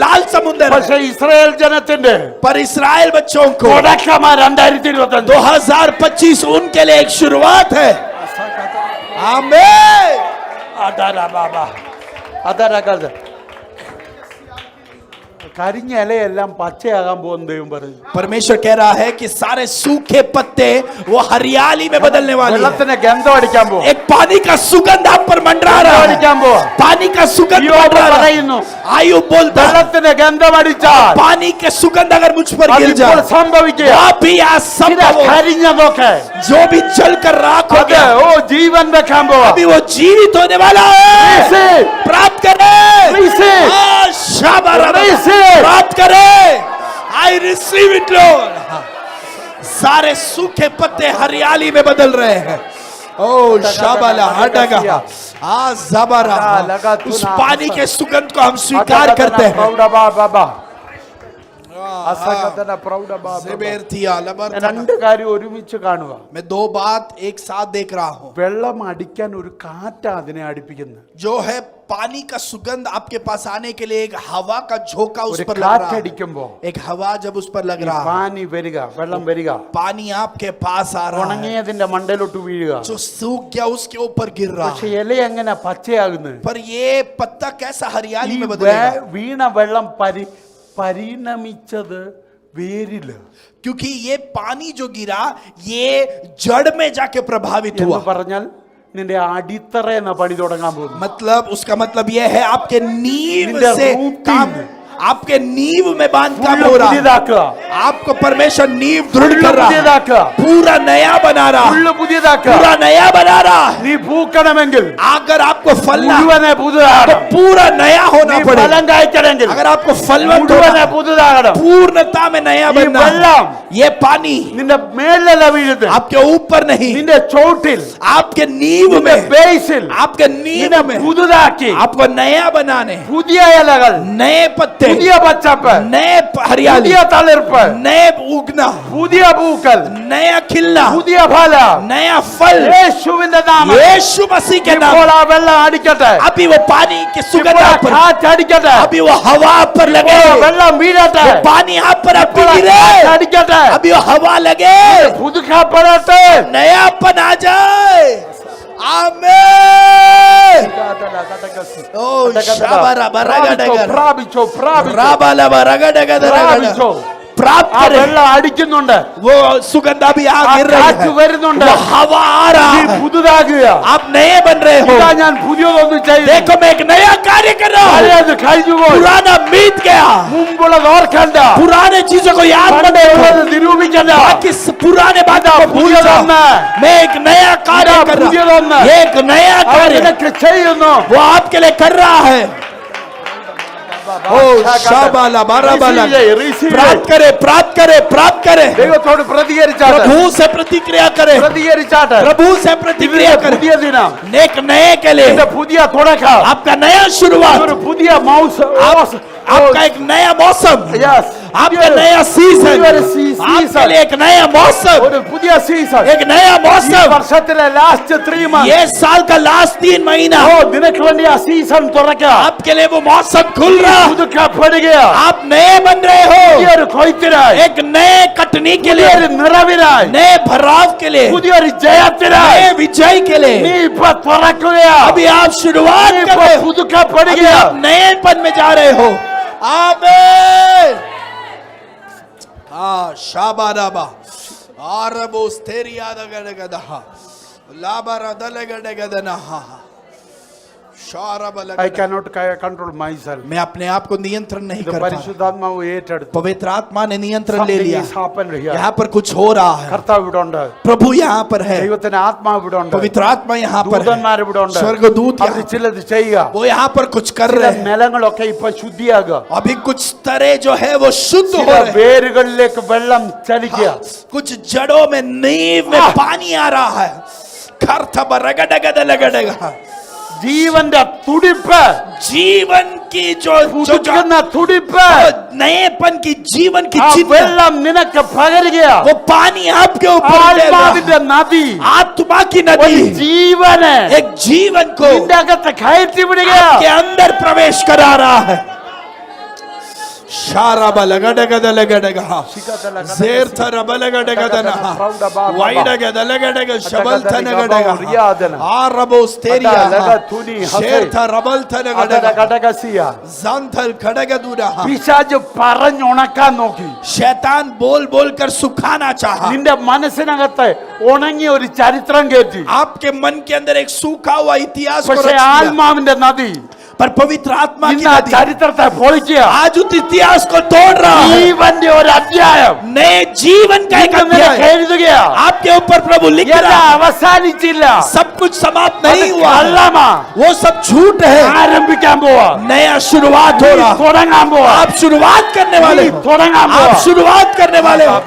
लाल समुद्र है। പക്ഷേ ഇസ്രായേൽ ജനത്തിന്റെ पर इस्राएल बच्चों को തുടക്കമാ 2025. 2025 उनके लिए एक शुरुआत है। आमीन। അതാരാ ബാബ അതാരാ കഥ. കരിഞ്ഞ ഇലയെല്ലാം പച്ചയാകാൻ പോകുന്ന ദൈവം പറഞ്ഞു. परमेश्वर कह रहा है कि सारे सूखे पत्ते वो हरियाली में बदलने वाले हैं। വെള്ളത്തിന് ഗന്ധം അടിക്കാൻ പോവാ. एक पानी का सुगंध आप पर मंडरा रहा है, അടിക്കാൻ പോവാ. पानी का सुगंध യോബ് मंडरा रहा है। പറയുന്നു, आयु बोलता है, വെള്ളത്തിന് ഗന്ധം അടിച്ചാൽ पानी के सुगंध अगर मुझ पर गिर അതിപ്പോൾ जाए, സംഭവിക്കുക. आप भी आज सब ഇത് കരിഞ്ഞതൊക്കെ जो भी जलकर राख हो അത് गया, ഓ ജീവൻ വെക്കാൻ പോവാ. अभी वो जीवित होने वाला है। Receive. प्राप्त करें, Receive. हाँ, शाबाश, Receive. प्राप्त करें। I receive it Lord. सारे सूखे पत्ते हरियाली में बदल रहे हैं। ओ शाबाला हडगा आ जबरा, उस पानी के सुगंध को हम स्वीकार करते हैं। പ്രൗഢ ബാബ അസകതന പ്രൗഢ ബാബ. ज़ेबेरथिया लबरथना। രണ്ട് കാര്യം ഒരുമിച്ച് കാണുക. मैं दो बात एक साथ देख रहा हूं। വെള്ളം അടിക്കാൻ ഒരു കാറ്റാ അതിനെ അടിപ്പിക്കുന്നത്. जो है पानी का सुगंध आपके पास आने के लिए एक हवा का झोंका उस ഒരു पर लग रहा है। കാറ്റടിക്കുമ്പോ एक हवा जब उस पर लग रहा है, പാനി വരിക, വെള്ളം വരിക, पानी आपके पास आ रहा है, ഉണങ്ങിയതിന്റെ മണ്ടയിലോട്ട് വീഴുക. जो सूख गया उसके ऊपर गिर रहा പക്ഷെ है। ഇല എങ്ങനെ പച്ചയാകുന്നത്? पर ये पत्ता कैसा हरियाली ഈ में बदलेगा? വീണ വെള്ളം പരിണമിച്ചത് വേരില് क्योंकि ये पानी जो गिरा ये जड़ में जाके प्रभावित എന്ന് हुआ। പറഞ്ഞാൽ നിന്റെ അടിത്തറയെന്ന പണി തുടങ്ങാൻ പോകുന്നു. मतलब उसका मतलब यह है आपके नींव निंदा से रूपी काम, आपके नींव में बांध काम ഫുള്ള് हो रहा है। പുതിയതാക്കുക, आपको परमेश्वर नींव दृढ़ ഫുള്ള് कर रहा है, പുതിയതാക്കുക, पूरा नया बना रहा है, ഫുള്ള് പുതിയതാക്കുക. पूरा नया बना रहा है। നീ പൂക്കണമെങ്കിൽ अगर आपको फलना മുഴുവനെ तो പുതുതാകണം. पूरा नया होना നീ पड़ेगा। ഫലം കായ്ക്കണമെങ്കിൽ अगर आपको फलवंत മുഴുവനെ होना, പുതുതാകണം. पूर्णता में नया ഈ बनना വെള്ളം है। ये पानी നിന്റെ മേലല്ല വീഴുന്നത്, आपके ऊपर नहीं, നിന്റെ ചോട്ടിൽ, आपके नींव നിന്റെ में, ബേസിൽ आपके नींव നിന്നെ में പുതുതാക്കി आपको नया बनाने, പുതിയ ഇലകൾ, नए पत्ते, പുതിയ പച്ചപ്പ്, नए हरियाली, പുതിയ തളിർപ്പ്, नए उगना, പുതിയ പൂക്കൾ, नया खिलना, പുതിയ ഫലം नया फल യേശുവിന്റെ നാമത്തിൽ यीशु मसीह के नाम। ഇപ്പോൾ ആ വെള്ളം അടിക്കട്ടെ. अभी वो पानी के सुगंध ഇപ്പോൾ ആ आप पर, കാറ്റടിക്കട്ടെ. अभी वो हवा आप पर लगे, ഇപ്പോൾ വെള്ളം വീഴട്ടെ. वो पानी आप पर अभी ഇപ്പോൾ ആ गिरे, കാറ്റടിക്കട്ടെ. अभी वो हवा लगे, പുതുക്കപ്പെടട്ടെ. नयापन आ जाए। आमीन। ओ शाबारा बरगडगर പ്രാപിച്ചോ, പ്രാപിച്ചോ, राबाला बरगडगर പ്രാപിച്ചോ. प्राप्त ആ करें। വെള്ളം അടിക്കുന്നുണ്ട്, वो सुगंध अभी आ ആ गिर रही കാറ്റ് है, വരുന്നുണ്ട്, वो हवा आ रहा നീ है, പുതുതാകുക. आप नए बन रहे हो। ഇതാ ഞാൻ പുതിയതൊന്നും ചെയ്തു, देखो मैं एक नया कार्य कर रहा हूँ, പഴയത് കഴിഞ്ഞുപോയി, पुराना बीत गया, മുമ്പുള്ളത് ഓർക്കണ്ട, पुराने चीजों को याद मत പണ്ടുള്ളത് रखो, നിരൂപിക്കണ്ട. बाकी पुराने बातों को भूल जाओ। പുതിയതൊന്ന് मैं एक नया कार्य ഇതാ कर रहा പുതിയതൊന്ന് हूँ, एक नया അവൻ कार्य നിനക്ക് ചെയ്യുന്നു. वो आपके लिए कर रहा है। ओ शाबाला बाराबाला, प्राप्त करे, प्राप्त करे, प्राप्त करे, ദൈവത്തോട് പ്രതികരിച്ചാട്ട്, प्रभु से प्रतिक्रिया करे, പ്രതികരിച്ചാട്ട്. प्रभु से प्रतिक्रिया ഇതിന്റെ करे। പുതിയ ദിനം, एक नए के लिए ഇതിന്റെ പുതിയ തുടക്കം, आपका नया शुरुआत, ഒരു പുതിയ आपका एक नया मौसम, Yes. आपका नया सीजन, पुതിയൊരു season. आपके लिए एक नया मौसम, ഒരു പുതിയ സീസൺ. एक नया ഈ मौसम। വർഷത്തിലെ ലാസ്റ്റ് 3 months ये साल का लास्ट 3 महीना നിനക്ക് വേണ്ടി ആ സീസൺ തുറക്കാം. आपके लिए वो मौसम खुल रहा, പുതുക്കപ്പെടുക. आप नए बन रहे हो, പുതിയൊരു കൊയ്ത്തിനായി, एक नए कटनी के लिए, പുതിയൊരു നിറവിനായി, नए भराव के लिए, പുതിയൊരു ജയത്തിനായി नए विजय के लिए നീ ഇപ്പൊ തുറക്കുകയാ. अभी आप शुरुआत നീ कर ഇപ്പൊ रहे हो, പുതുക്കപ്പെടുക. अभी आप नएपन में जा रहे हो। आमीन। हाँ शाबाराबा आरबो स्तेरिया दगदगदहा लाबारा दलगदगदनहा शारबल। I cannot control myself. मैं अपने आप को नियंत्रण नहीं ഇത് कर पा रहा। പരിശുദ്ധാത്മാവ് ഏറ്റെടുത്തു. पवित्र आत्मा ने नियंत्रण ले Something लिया। is happened here. यहाँ पर कुछ हो रहा है, കർത്താവ് ഇവിടെ ഉണ്ട്, प्रभु यहाँ पर है, ദൈവത്തിന്റെ ആത്മാവ് ഇവിടെ ഉണ്ട്, पवित्र आत्मा यहाँ पर है, ദൂതന്മാർ ഇവിടെ ഉണ്ട്. स्वर्गदूत അവർ यहाँ- ചിലത് ചെയ്യുക. वो यहाँ पर कुछ कर ചില रहे हैं। നിലങ്ങളൊക്കെ ഇപ്പൊ ശുദ്ധിയാകുക. अभी कुछ तरे जो है वो शुद्ध हो ചില रहे हैं, വേരുകളിലേക്ക് വെള്ളം ചലിക്കുക. कुछ जड़ों में नींव में पानी आ रहा है। खरथब रगडगदलगडगा। ജീവന്റെ തുടിപ്പ്, जीवन की जो പുതുക്കുന്ന തുടിപ്പ്, नएपन की जीवन की ആ चिन्ह, വെള്ളം നിനക്ക് പകരുക. वो पानी आपके ऊपर दे रहा है। ആത്മാവിന്റെ നദി आत्मा की ഒരു नदी ജീവന് एक जीवन को നിന്റെ അകത്ത് കയറ്റി വിടുക. के अंदर प्रवेश करा रहा है। शाराबलगडगदलगडगा ज़ेरथरबलगडगदनहा वाइडगदलगडग शबलथनगडगा आरबोस्तेरिया शेरथरबलथनगडगा ഘടകസിയ ज़ंथल खडगदुरहा। പിശാച് പറഞ്ഞുണക്കാൻ നോക്കി. शैतान बोल बोल कर सुखाना चाहा, നിന്റെ മനസ്സിനകത്ത് ഉണങ്ങിയ ഒരു ചരിത്രം കയറ്റി. आपके मन के अंदर एक सूखा हुआ इतिहास को പക്ഷെ रच दिया। ആത്മാവിന്റെ നദി पर पवित्र आत्मा की ഇന്ന് ആ नदी ചരിത്രത്തെ പൊളിക്കുക. आज उस इतिहास को तोड़ रहा है। ജീവന്റെ ഒരു അധ്യായം नए जीवन का एक ഇന്ന് നിനക്ക് अध्याय എഴുതുകയാ. आपके ऊपर प्रभु लिख എല്ലാം रहा है। അവസാനിച്ചില്ല, सब कुछ समाप्त അത് नहीं हुआ है। കള്ളമാ. वो सब झूठ है। ആരംഭിക്കാൻ പോവാ, नया शुरुआत हो रहा है। തുടങ്ങാൻ പോവാ, आप शुरुआत करने वाले हो। തുടങ്ങാൻ आप പോവാ. शुरुआत करने वाले हो।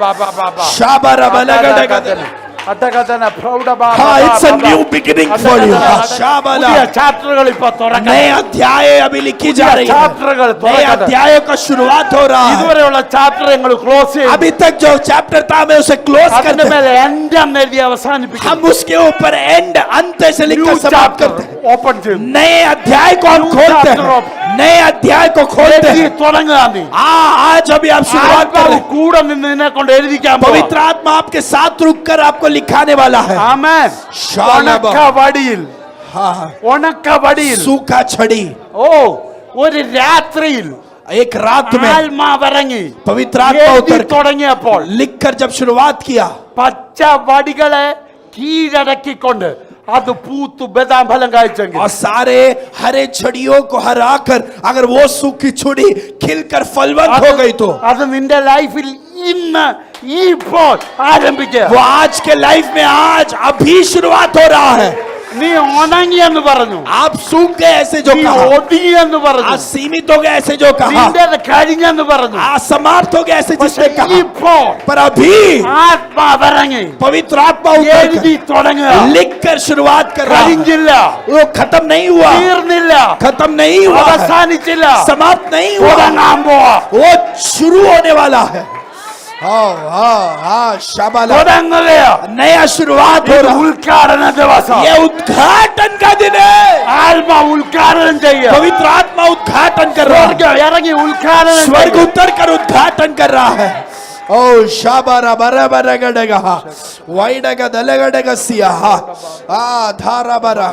शाबाराबलगडगदन। हाँ, it's a new beginning for you. शाबाला। പുതിയ ചാപ്റ്ററുകൾ ഇപ്പൊ തുറക്കാം. नए अध्याय अभी लिखी जा रही है। ചാപ്റ്ററുകൾ नए തുറക്കട്ടെ. अध्यायों का शुरुआत हो रहा है। ഇതുവരെയുള്ള ചാപ്റ്റർ ഞങ്ങൾ ക്ലോസ് ചെയ്തു. अभी तक जो चैप्टर था मैं उसे क्लोज അതിന്റെ करते हैं। മേലെ എൻഡ് എന്ന് എഴുതി അവസാനിപ്പിക്കും. हम उसके ऊपर एंड अंत से ന്യൂ लिखकर समाप्त ചാപ്റ്റർ करते हैं। ഓപ്പൺ ചെയ്തു. नए अध्याय को हम New खोलते chapter हैं। of- नए अध्याय को खोलते എഴുതി हैं। തുടങ്ങുക നീ. आज अभी आप शुरुआत कर ആത്മാവ് रहे हैं। കൂടെ നിന്ന് നിന്നെ കൊണ്ട് എഴുതിക്കാൻ പോവാ. पवित्र आत्मा आपके साथ रुककर आपको लिखाने वाला है। ആമേൻ. ശാലബ. ഉണക്കവടിയിൽ, हाँ, ഉണക്കവടിയിൽ सूखा छड़ी ഓ ഒരു രാത്രിയിൽ एक रात में ആത്മാവിറങ്ങി पवित्र आत्मा എഴുതി उतर തുടങ്ങിയപ്പോൾ लिखकर जब शुरुआत किया, പച്ച വടികളെ കീഴടക്കിക്കൊണ്ട് അത് പൂത്തു ബദാം ഫലം കായ്ച്ചെങ്കിൽ और सारे हरे छड़ियों को हराकर अगर वो सूखी छुड़ी खिलकर फलवंत हो गई तो അത് നിന്റെ ലൈഫിൽ ഇന്ന് ഇപ്പോൾ ആരംഭിക്കുക. वो आज के लाइफ में आज अभी शुरुआत हो रहा है। നീ ഉണങ്ങിയെന്ന് പറഞ്ഞു, आप सूख गए ऐसे जो നീ कहा, ഒതുങ്ങിയെന്ന് പറഞ്ഞു, आज सीमित हो गए ऐसे जो कहा, നിന്റേത് കഴിഞ്ഞെന്ന് പറഞ്ഞു. आज समाप्त हो गए ऐसे പക്ഷെ जिसने कहा, ഇപ്പോൾ पर अभी ആത്മാവിറങ്ങി पवित्र आत्मा उतर എഴുതി തുടങ്ങുക. लिख कर शुरुआत कर रहा है। കഴിഞ്ഞില്ല, वो खत्म नहीं हुआ, തീർന്നില്ല, खत्म नहीं हुआ है, അവസാനിച്ചില്ല, समाप्त नहीं हुआ, തുടങ്ങാൻ പോവാ. वो शुरू होने वाला है। हाँ हाँ हाँ शाबाला। തുടങ്ങുകയാ. नया शुरुआत हो ഇത് रहा है। ഉദ്ഘാടന ദിവസം. ये उद्घाटन का दिन है। ആത്മാ ഉദ്ഘാടനം ചെയ്യുക. पवित्र आत्मा उद्घाटन कर रहा है। സ്വർഗ്ഗം ഇറങ്ങി ഉദ്ഘാടനം स्वर्ग ചെയ്യുക. उतर कर उद्घाटन कर रहा है। ओ शाबारा बरबरगडगा वाइडगा दलगडगा सिया आ धारा बरा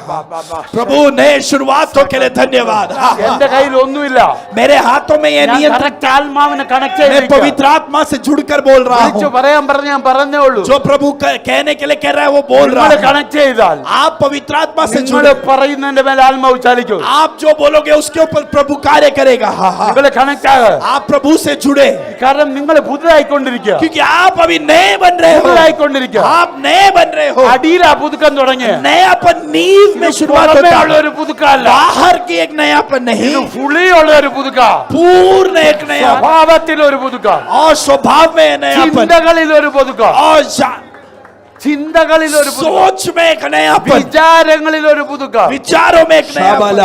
प्रभु नए शुरुआतों के लिए धन्यवाद എന്റെ കയ്യിൽ ഒന്നുമില്ല. मेरे हाथों में ये ഞാൻ नियंत्रण correct ആത്മാവിനെ കണക്ട് मैं ചെയ്തിരിക്കുക. पवित्र आत्मा से जुड़कर बोल रहा വിളിച്ചു हूँ പറയാൻ പറഞ്ഞ ഞാൻ പറഞ്ഞേ ഉള്ളൂ. जो प्रभु कहने के लिए कह रहा है वो बोल रहा നിങ്ങൾ है കണക്ട് ചെയ്താൽ आप पवित्र आत्मा से നിങ്ങൾ जुड़े പറയുന്നതിന്റെ മേലെ ആത്മാവ് ചലിക്കും. आप जो बोलोगे उसके ऊपर प्रभु कार्य करेगा നിങ്ങൾ കണക്ട് ആകുക. आप प्रभु से जुड़े കാരണം നിങ്ങൾ പുതുതായിക്കൊണ്ടിരിക്കുക. क्योंकि आप अभी नए बन रहे हो പുതുതായിക്കൊണ്ടിരിക്കുക. आप नए बन रहे हो അടിയിലാ പുതുക്കം തുടങ്ങിയ. नयापन नींव में शुरुआत होता പുറമേയുള്ള है ഒരു പുതുക്കല്ല. बाहर की एक नयापन नहीं ഇത് ഫുള്ളിയുള്ള ഒരു പുതുക്ക. पूर्ण एक नयापन സ്വഭാവത്തിൽ ഒരു പുതുക്ക. और स्वभाव में नयापन ചിന്തകളിൽ ഒരു പുതുക്ക. और ചിന്തകളിൽ ഒരു പുതുക്ക. सोच में एक नयापन വിചാരങ്ങളിൽ ഒരു പുതുക്ക. विचारों में एक नयापन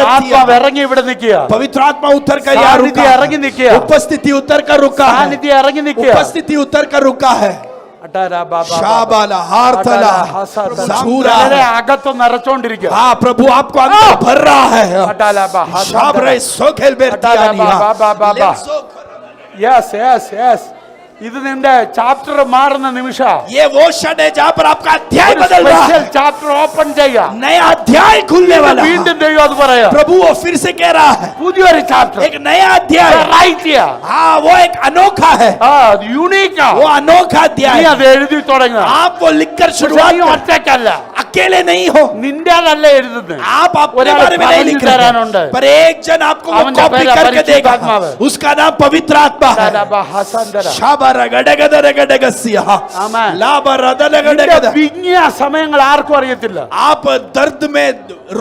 ആത്മാവ് ഇറങ്ങി ഇവിടെ നിൽക്കുക. पवित्र आत्मा उतर कर यहाँ സാന്നിധ്യം रुका ഇറങ്ങി നിൽക്കുക. उपस्थिति उतर कर रुका है സാന്നിധ്യം ഇറങ്ങി നിൽക്കുക. उपस्थिति उतर कर रुका है शाबाला हारतला सूरा വളരെ അകത്ത് നിറച്ചോണ്ടിരിക്കുക. हाँ प्रभु आपको अंदर भर रहा है शाबरे सोखेल बेर्तियानिया യെസ് യെസ് യെസ്. ഇത് നിന്റെ ചാപ്റ്റർ മാറുന്ന നിമിഷ. ये वो क्षण है जहाँ पर आपका अध्याय बदल रहा है ചാപ്റ്റർ ഓപ്പൺ ചെയ്യുക. नया अध्याय खुलने वाला है വീണ്ടും ദൈവം അത് പറയാ. प्रभु वो फिर से कह रहा है പുതിയൊരു ചാപ്റ്റർ एक नया अध्याय റൈറ്റ് ചെയ്യാ. हाँ वो एक अनोखा है യൂണീക്കാ. वो अनोखा നീ अध्याय അത് എഴുതി തുടങ്ങുക. आप वो लिखकर शुरुआत कर ഒറ്റക്കല്ല. अकेले नहीं हो നിന്റെ അതല്ല എഴുതുന്നത്. आप अपने ഒരാൾ बारे में नहीं लिख रहे തരാനുണ്ട്. हैं पर एक जन आपको वो അവന്റെ कॉपी പേര് करके देगा പരിശുദ്ധാത്മാവ്. उसका नाम पवित्र आत्मा है शाबारा गडगदरगडगसिया आमेन. लाबरदलगडगद വിങ്ങിയ സമയങ്ങൾ ആർക്കും അറിയത്തില്ല. आप दर्द में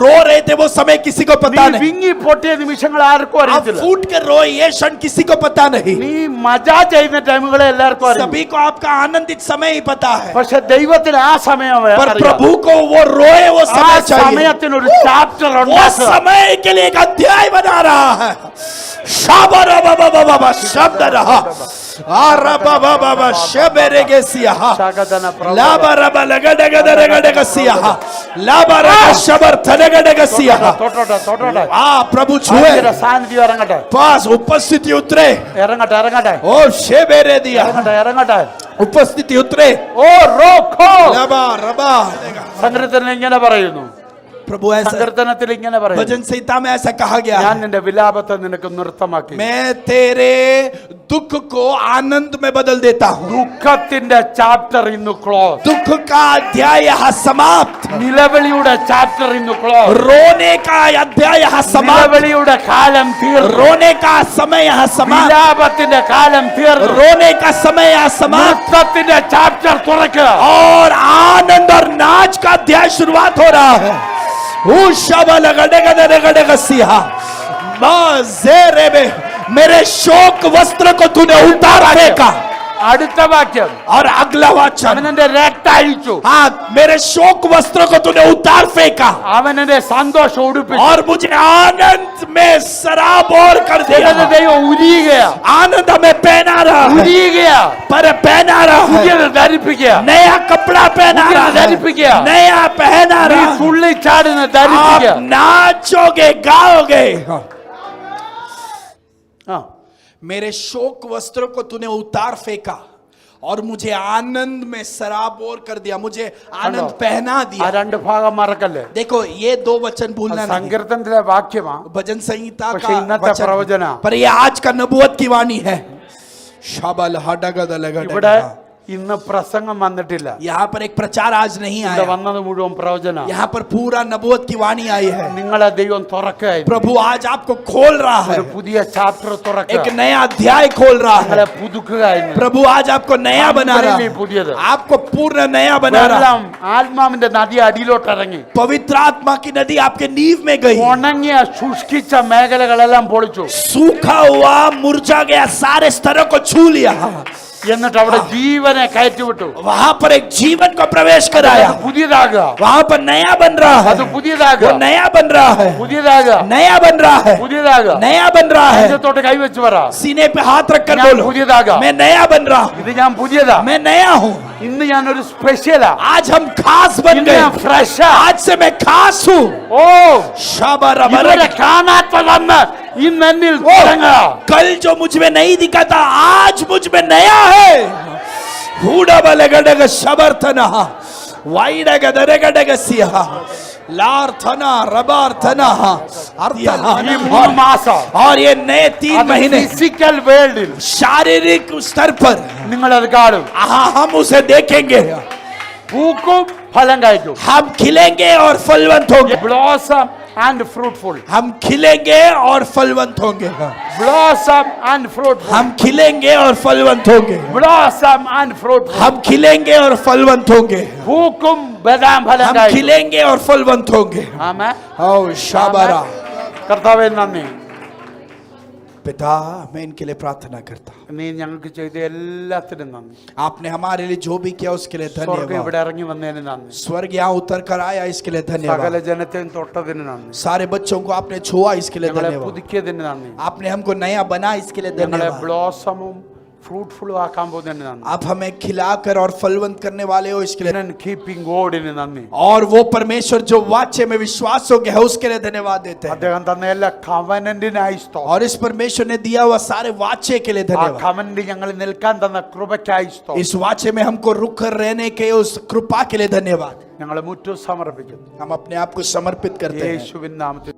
रो रहे थे वो समय किसी को पता നീ नहीं വിങ്ങി പൊട്ടിയ നിമിഷങ്ങൾ ആർക്കും आप അറിയത്തില്ല. फूट कर रोए ये क्षण किसी को पता नहीं നീ മജാ ചെയ്യുന്ന ടൈമുകളെ എല്ലാവർക്കും അറിയാം. सभी को आपका आनंदित समय ही पता है പക്ഷെ ദൈവത്തിന് ആ സമയം पर അറിയാം. प्रभु को वो रोए वो ആ समय चाहिए സമയത്തിന് ഒരു ചാപ്റ്റർ वो ഉണ്ടാക്കുക. समय के लिए एक अध्याय बना रहा है शाबारा बाबा बाबा शब्द रहा आरा बाबा बाबा शबरेगेसिया ശാഖതന പ്രഭു. लाबरबा लगडगदरगडगसिया लाबरा शबर थलगडगसिया തൊട്ടോട്ടെ आ प्रभु छुए അതിന്റെ സാന്നിധ്യം ഇറങ്ങട്ടെ. पास उपस्थिति उतरे ഇറങ്ങട്ടെ ओ शेबेरे दिया ഇറങ്ങട്ടെ. उपस्थिति उतरे ഓ റോഖോ. लबा रबा സങ്കീർത്തനം ഇങ്ങനെ പറയുന്നു. प्रभु ऐसा സങ്കീർത്തനത്തിൽ ഇങ്ങനെ പറയുന്നു. भजन संहिता में ऐसा कहा गया ഞാൻ है നിന്റെ വിലാപത്തെ നിനക്ക് നൃത്തമാക്കി. मैं तेरे दुख को आनंद में बदल देता हूँ ദുഃഖത്തിന്റെ ചാപ്റ്റർ ഇന്ന് ക്ലോസ്. दुख का अध्याय यहाँ समाप्त നിലവിളിയുടെ ചാപ്റ്റർ ഇന്ന് ക്ലോസ്. रोने का अध्याय यहाँ समाप्त നിലവിളിയുടെ കാലം തീർന്നു. रोने का समय यहाँ समाप्त വിലാപത്തിന്റെ കാലം തീർന്നു. रोने का समय यहाँ समाप्त നൃത്തത്തിന്റെ ചാപ്റ്റർ തുറക്കുക. और आनंद और नाच का अध्याय शुरुआत हो रहा है मेरे शोक वस्त्र को तूने उतार फेंका അടുത്ത വാക്യം. और अगला वचन അവനെന്റെ രക്തം അഴിച്ചു. हाँ मेरे शोक वस्त्र को तूने उतार फेंका അവനെന്റെ സന്തോഷം ഉടുപ്പിച്ചു. और मुझे आनंद में सराबोर कर दिया ദൈവം ഉരിയുകയാ. आनंद हमें पहना रहा है ഉരിയുകയാ. पर पहना रहा है പുതിയത് ധരിപ്പിക്കുക. नया कपड़ा पहना पुदिन रहा है धरिपिക്കുക. नया पहना നീ रहा है തുള്ളി ചാടുന്ന ധരിപ്പിക്കുക. आप नाचोगे गाओगे ആ. मेरे शोक वस्त्र को तूने उतार फेंका और मुझे आनंद में सराबोर कर दिया मुझे आनंद पहना ആ दिया രണ്ട് ഭാഗം മറക്കല്ലേ. देखो ये दो वचन भूलना नहीं സങ്കീർത്തനത്തിലെ വാക്യമാ. भजन संहिता പക്ഷേ का ഇന്നത്തെ वचन പ്രവചന. पर ये आज का नबूवत की वाणी है शाबल हडगद ഇവിടെ लगड ഇന്ന് പ്രസംഗം വന്നിട്ടില്ല. यहाँ पर एक प्रचार आज नहीं ഇവിടെ आया വന്നത് മുഴുവൻ പ്രവചന. यहाँ पर पूरा नबूवत की वाणी आई है നിങ്ങളെ ദൈവം തുറക്കുകയായിരുന്നു. प्रभु आज आपको खोल रहा है ഒരു പുതിയ ചാപ്റ്റർ തുറക്കുക. एक नया अध्याय खोल रहा है നിങ്ങളെ പുതുക്കുകയായിരുന്നു. प्रभु आज आपको नया बना रहा है പുതിയത്. आपको पूर्ण नया बना रहा है വെള്ളം ആത്മാവിന്റെ നദി അടിയിലോട്ട് ഇറങ്ങി. पवित्र आत्मा की नदी आपके नींव में गई ഉണങ്ങിയ ശുഷ്കിച്ച മേഖലകളെല്ലാം പൊളിച്ചു. सूखा हुआ मुरझा गया सारे स्तरों को छू लिया എന്നിട്ട് അവിടെ ജീവനെ കയറ്റിവിട്ടു. वहां पर एक जीवन को प्रवेश कराया, അത് പുതിയതാകുക, वहां पर नया बन रहा है, അത് പുതിയതാകുക, वो नया बन रहा है, പുതിയതാകുക, नया बन रहा है, പുതിയതാകുക. नया बन रहा है। നെഞ്ചത്തോട്ട് കൈവച്ച് പറ, सीने पे हाथ रखकर ഞാൻ बोलो, പുതിയതാകാം. मैं नया बन रहा हूं, ഇത് ഞാൻ പുതിയതാ. मैं नया हूं। ഇന്ന് ഞാനൊരു സ്പെഷ്യലാ. आज हम खास बन ഇന്ന് गए, ഞാൻ ഫ്രഷാ. आज से मैं खास हूं। ഓ, शाबाराबारा। ഇതുവരെ കാണാത്തതെന്ന് ഇന്ന് എന്നിൽ തുടങ്ങുക. कल जो मुझ में नहीं दिखा था, आज मुझ में नया है। हूडबलगडग शबर्थना वाइडगदरगडग सिया लार्थना रबार्थना ഈ 3 മാസം और ये नए 3 महीने ഫിസിക്കൽ വേൾഡിൽ शारीरिक स्तर पर നിങ്ങൾ അത് കാണും. हम उसे देखेंगे, പൂക്കും ഫലം കായ്ക്കും. हम खिलेंगे और फलवंत होंगे, ബ്ലോസം ആൻഡ് ഫ്രൂട്ട്ഫുൾ. हम खिलेंगे और फलवंत होंगे, ബ്ലോസം ആൻഡ് ഫ്രൂട്ട്ഫുൾ. हम खिलेंगे और फलवंत होंगे, ബ്ലോസം ആൻഡ് ഫ്രൂട്ട്ഫുൾ. हम खिलेंगे और फलवंत होंगे, പൂക്കും ബദാം ഫലം हम കായ്ക്കും. खिलेंगे और फलवंत होंगे। ആമേൻ. ओ शाबारा। കർത്താവേ നന്ദി. पिता, मैं इनके लिए प्रार्थना करता हूँ, നീ ഞങ്ങൾക്ക് ചെയ്ത എല്ലാത്തിനും നന്ദി. आपने हमारे लिए जो भी किया उसके लिए സ്വർഗ്ഗം धन्यवाद। ഇവിടെ ഇറങ്ങി വന്നതിന് നന്ദി. स्वर्ग यहाँ उतर कर आया, इसके लिए സകല धन्यवाद। ജനത്തെയും തൊട്ടതിന് നന്ദി. सारे बच्चों को आपने छुआ, इसके लिए ഞങ്ങളെ धन्यवाद। പുതുക്കിയതിന് നന്ദി. आपने हमको नया बना, इसके लिए ഞങ്ങളെ धन्यवाद। ബ്ലോസമും ഫ്രൂട്ട്ഫുള്ളും ആക്കാൻ പോകുന്നതിന് നന്ദി. आप हमें खिलाकर और फलवंत करने वाले हो, इसके लिए। കീപ്പിംഗ് ഗോഡിന് നന്ദി. और वो परमेश्वर जो वाचे में विश्वास हो गया है, उसके लिए धन्यवाद देते हैं। അദ്ദേഹം തന്ന എല്ലാ കവനന്റിനായി സ്തോത്രം. और इस परमेश्वर ने दिया हुआ सारे वाचे के लिए ആ धन्यवाद। കവനന്റ് ഞങ്ങൾ നിൽക്കാൻ തന്ന കൃപയ്ക്കായി സ്തോത്രം. इस वाचे में हमको रुक कर रहने के उस कृपा के लिए धन्यवाद। ഞങ്ങളെ മുറ്റു സമർപ്പിക്കുന്നു हम अपने आप को समर्पित करते हैं യേശുവിൻ നാമത്തിൽ.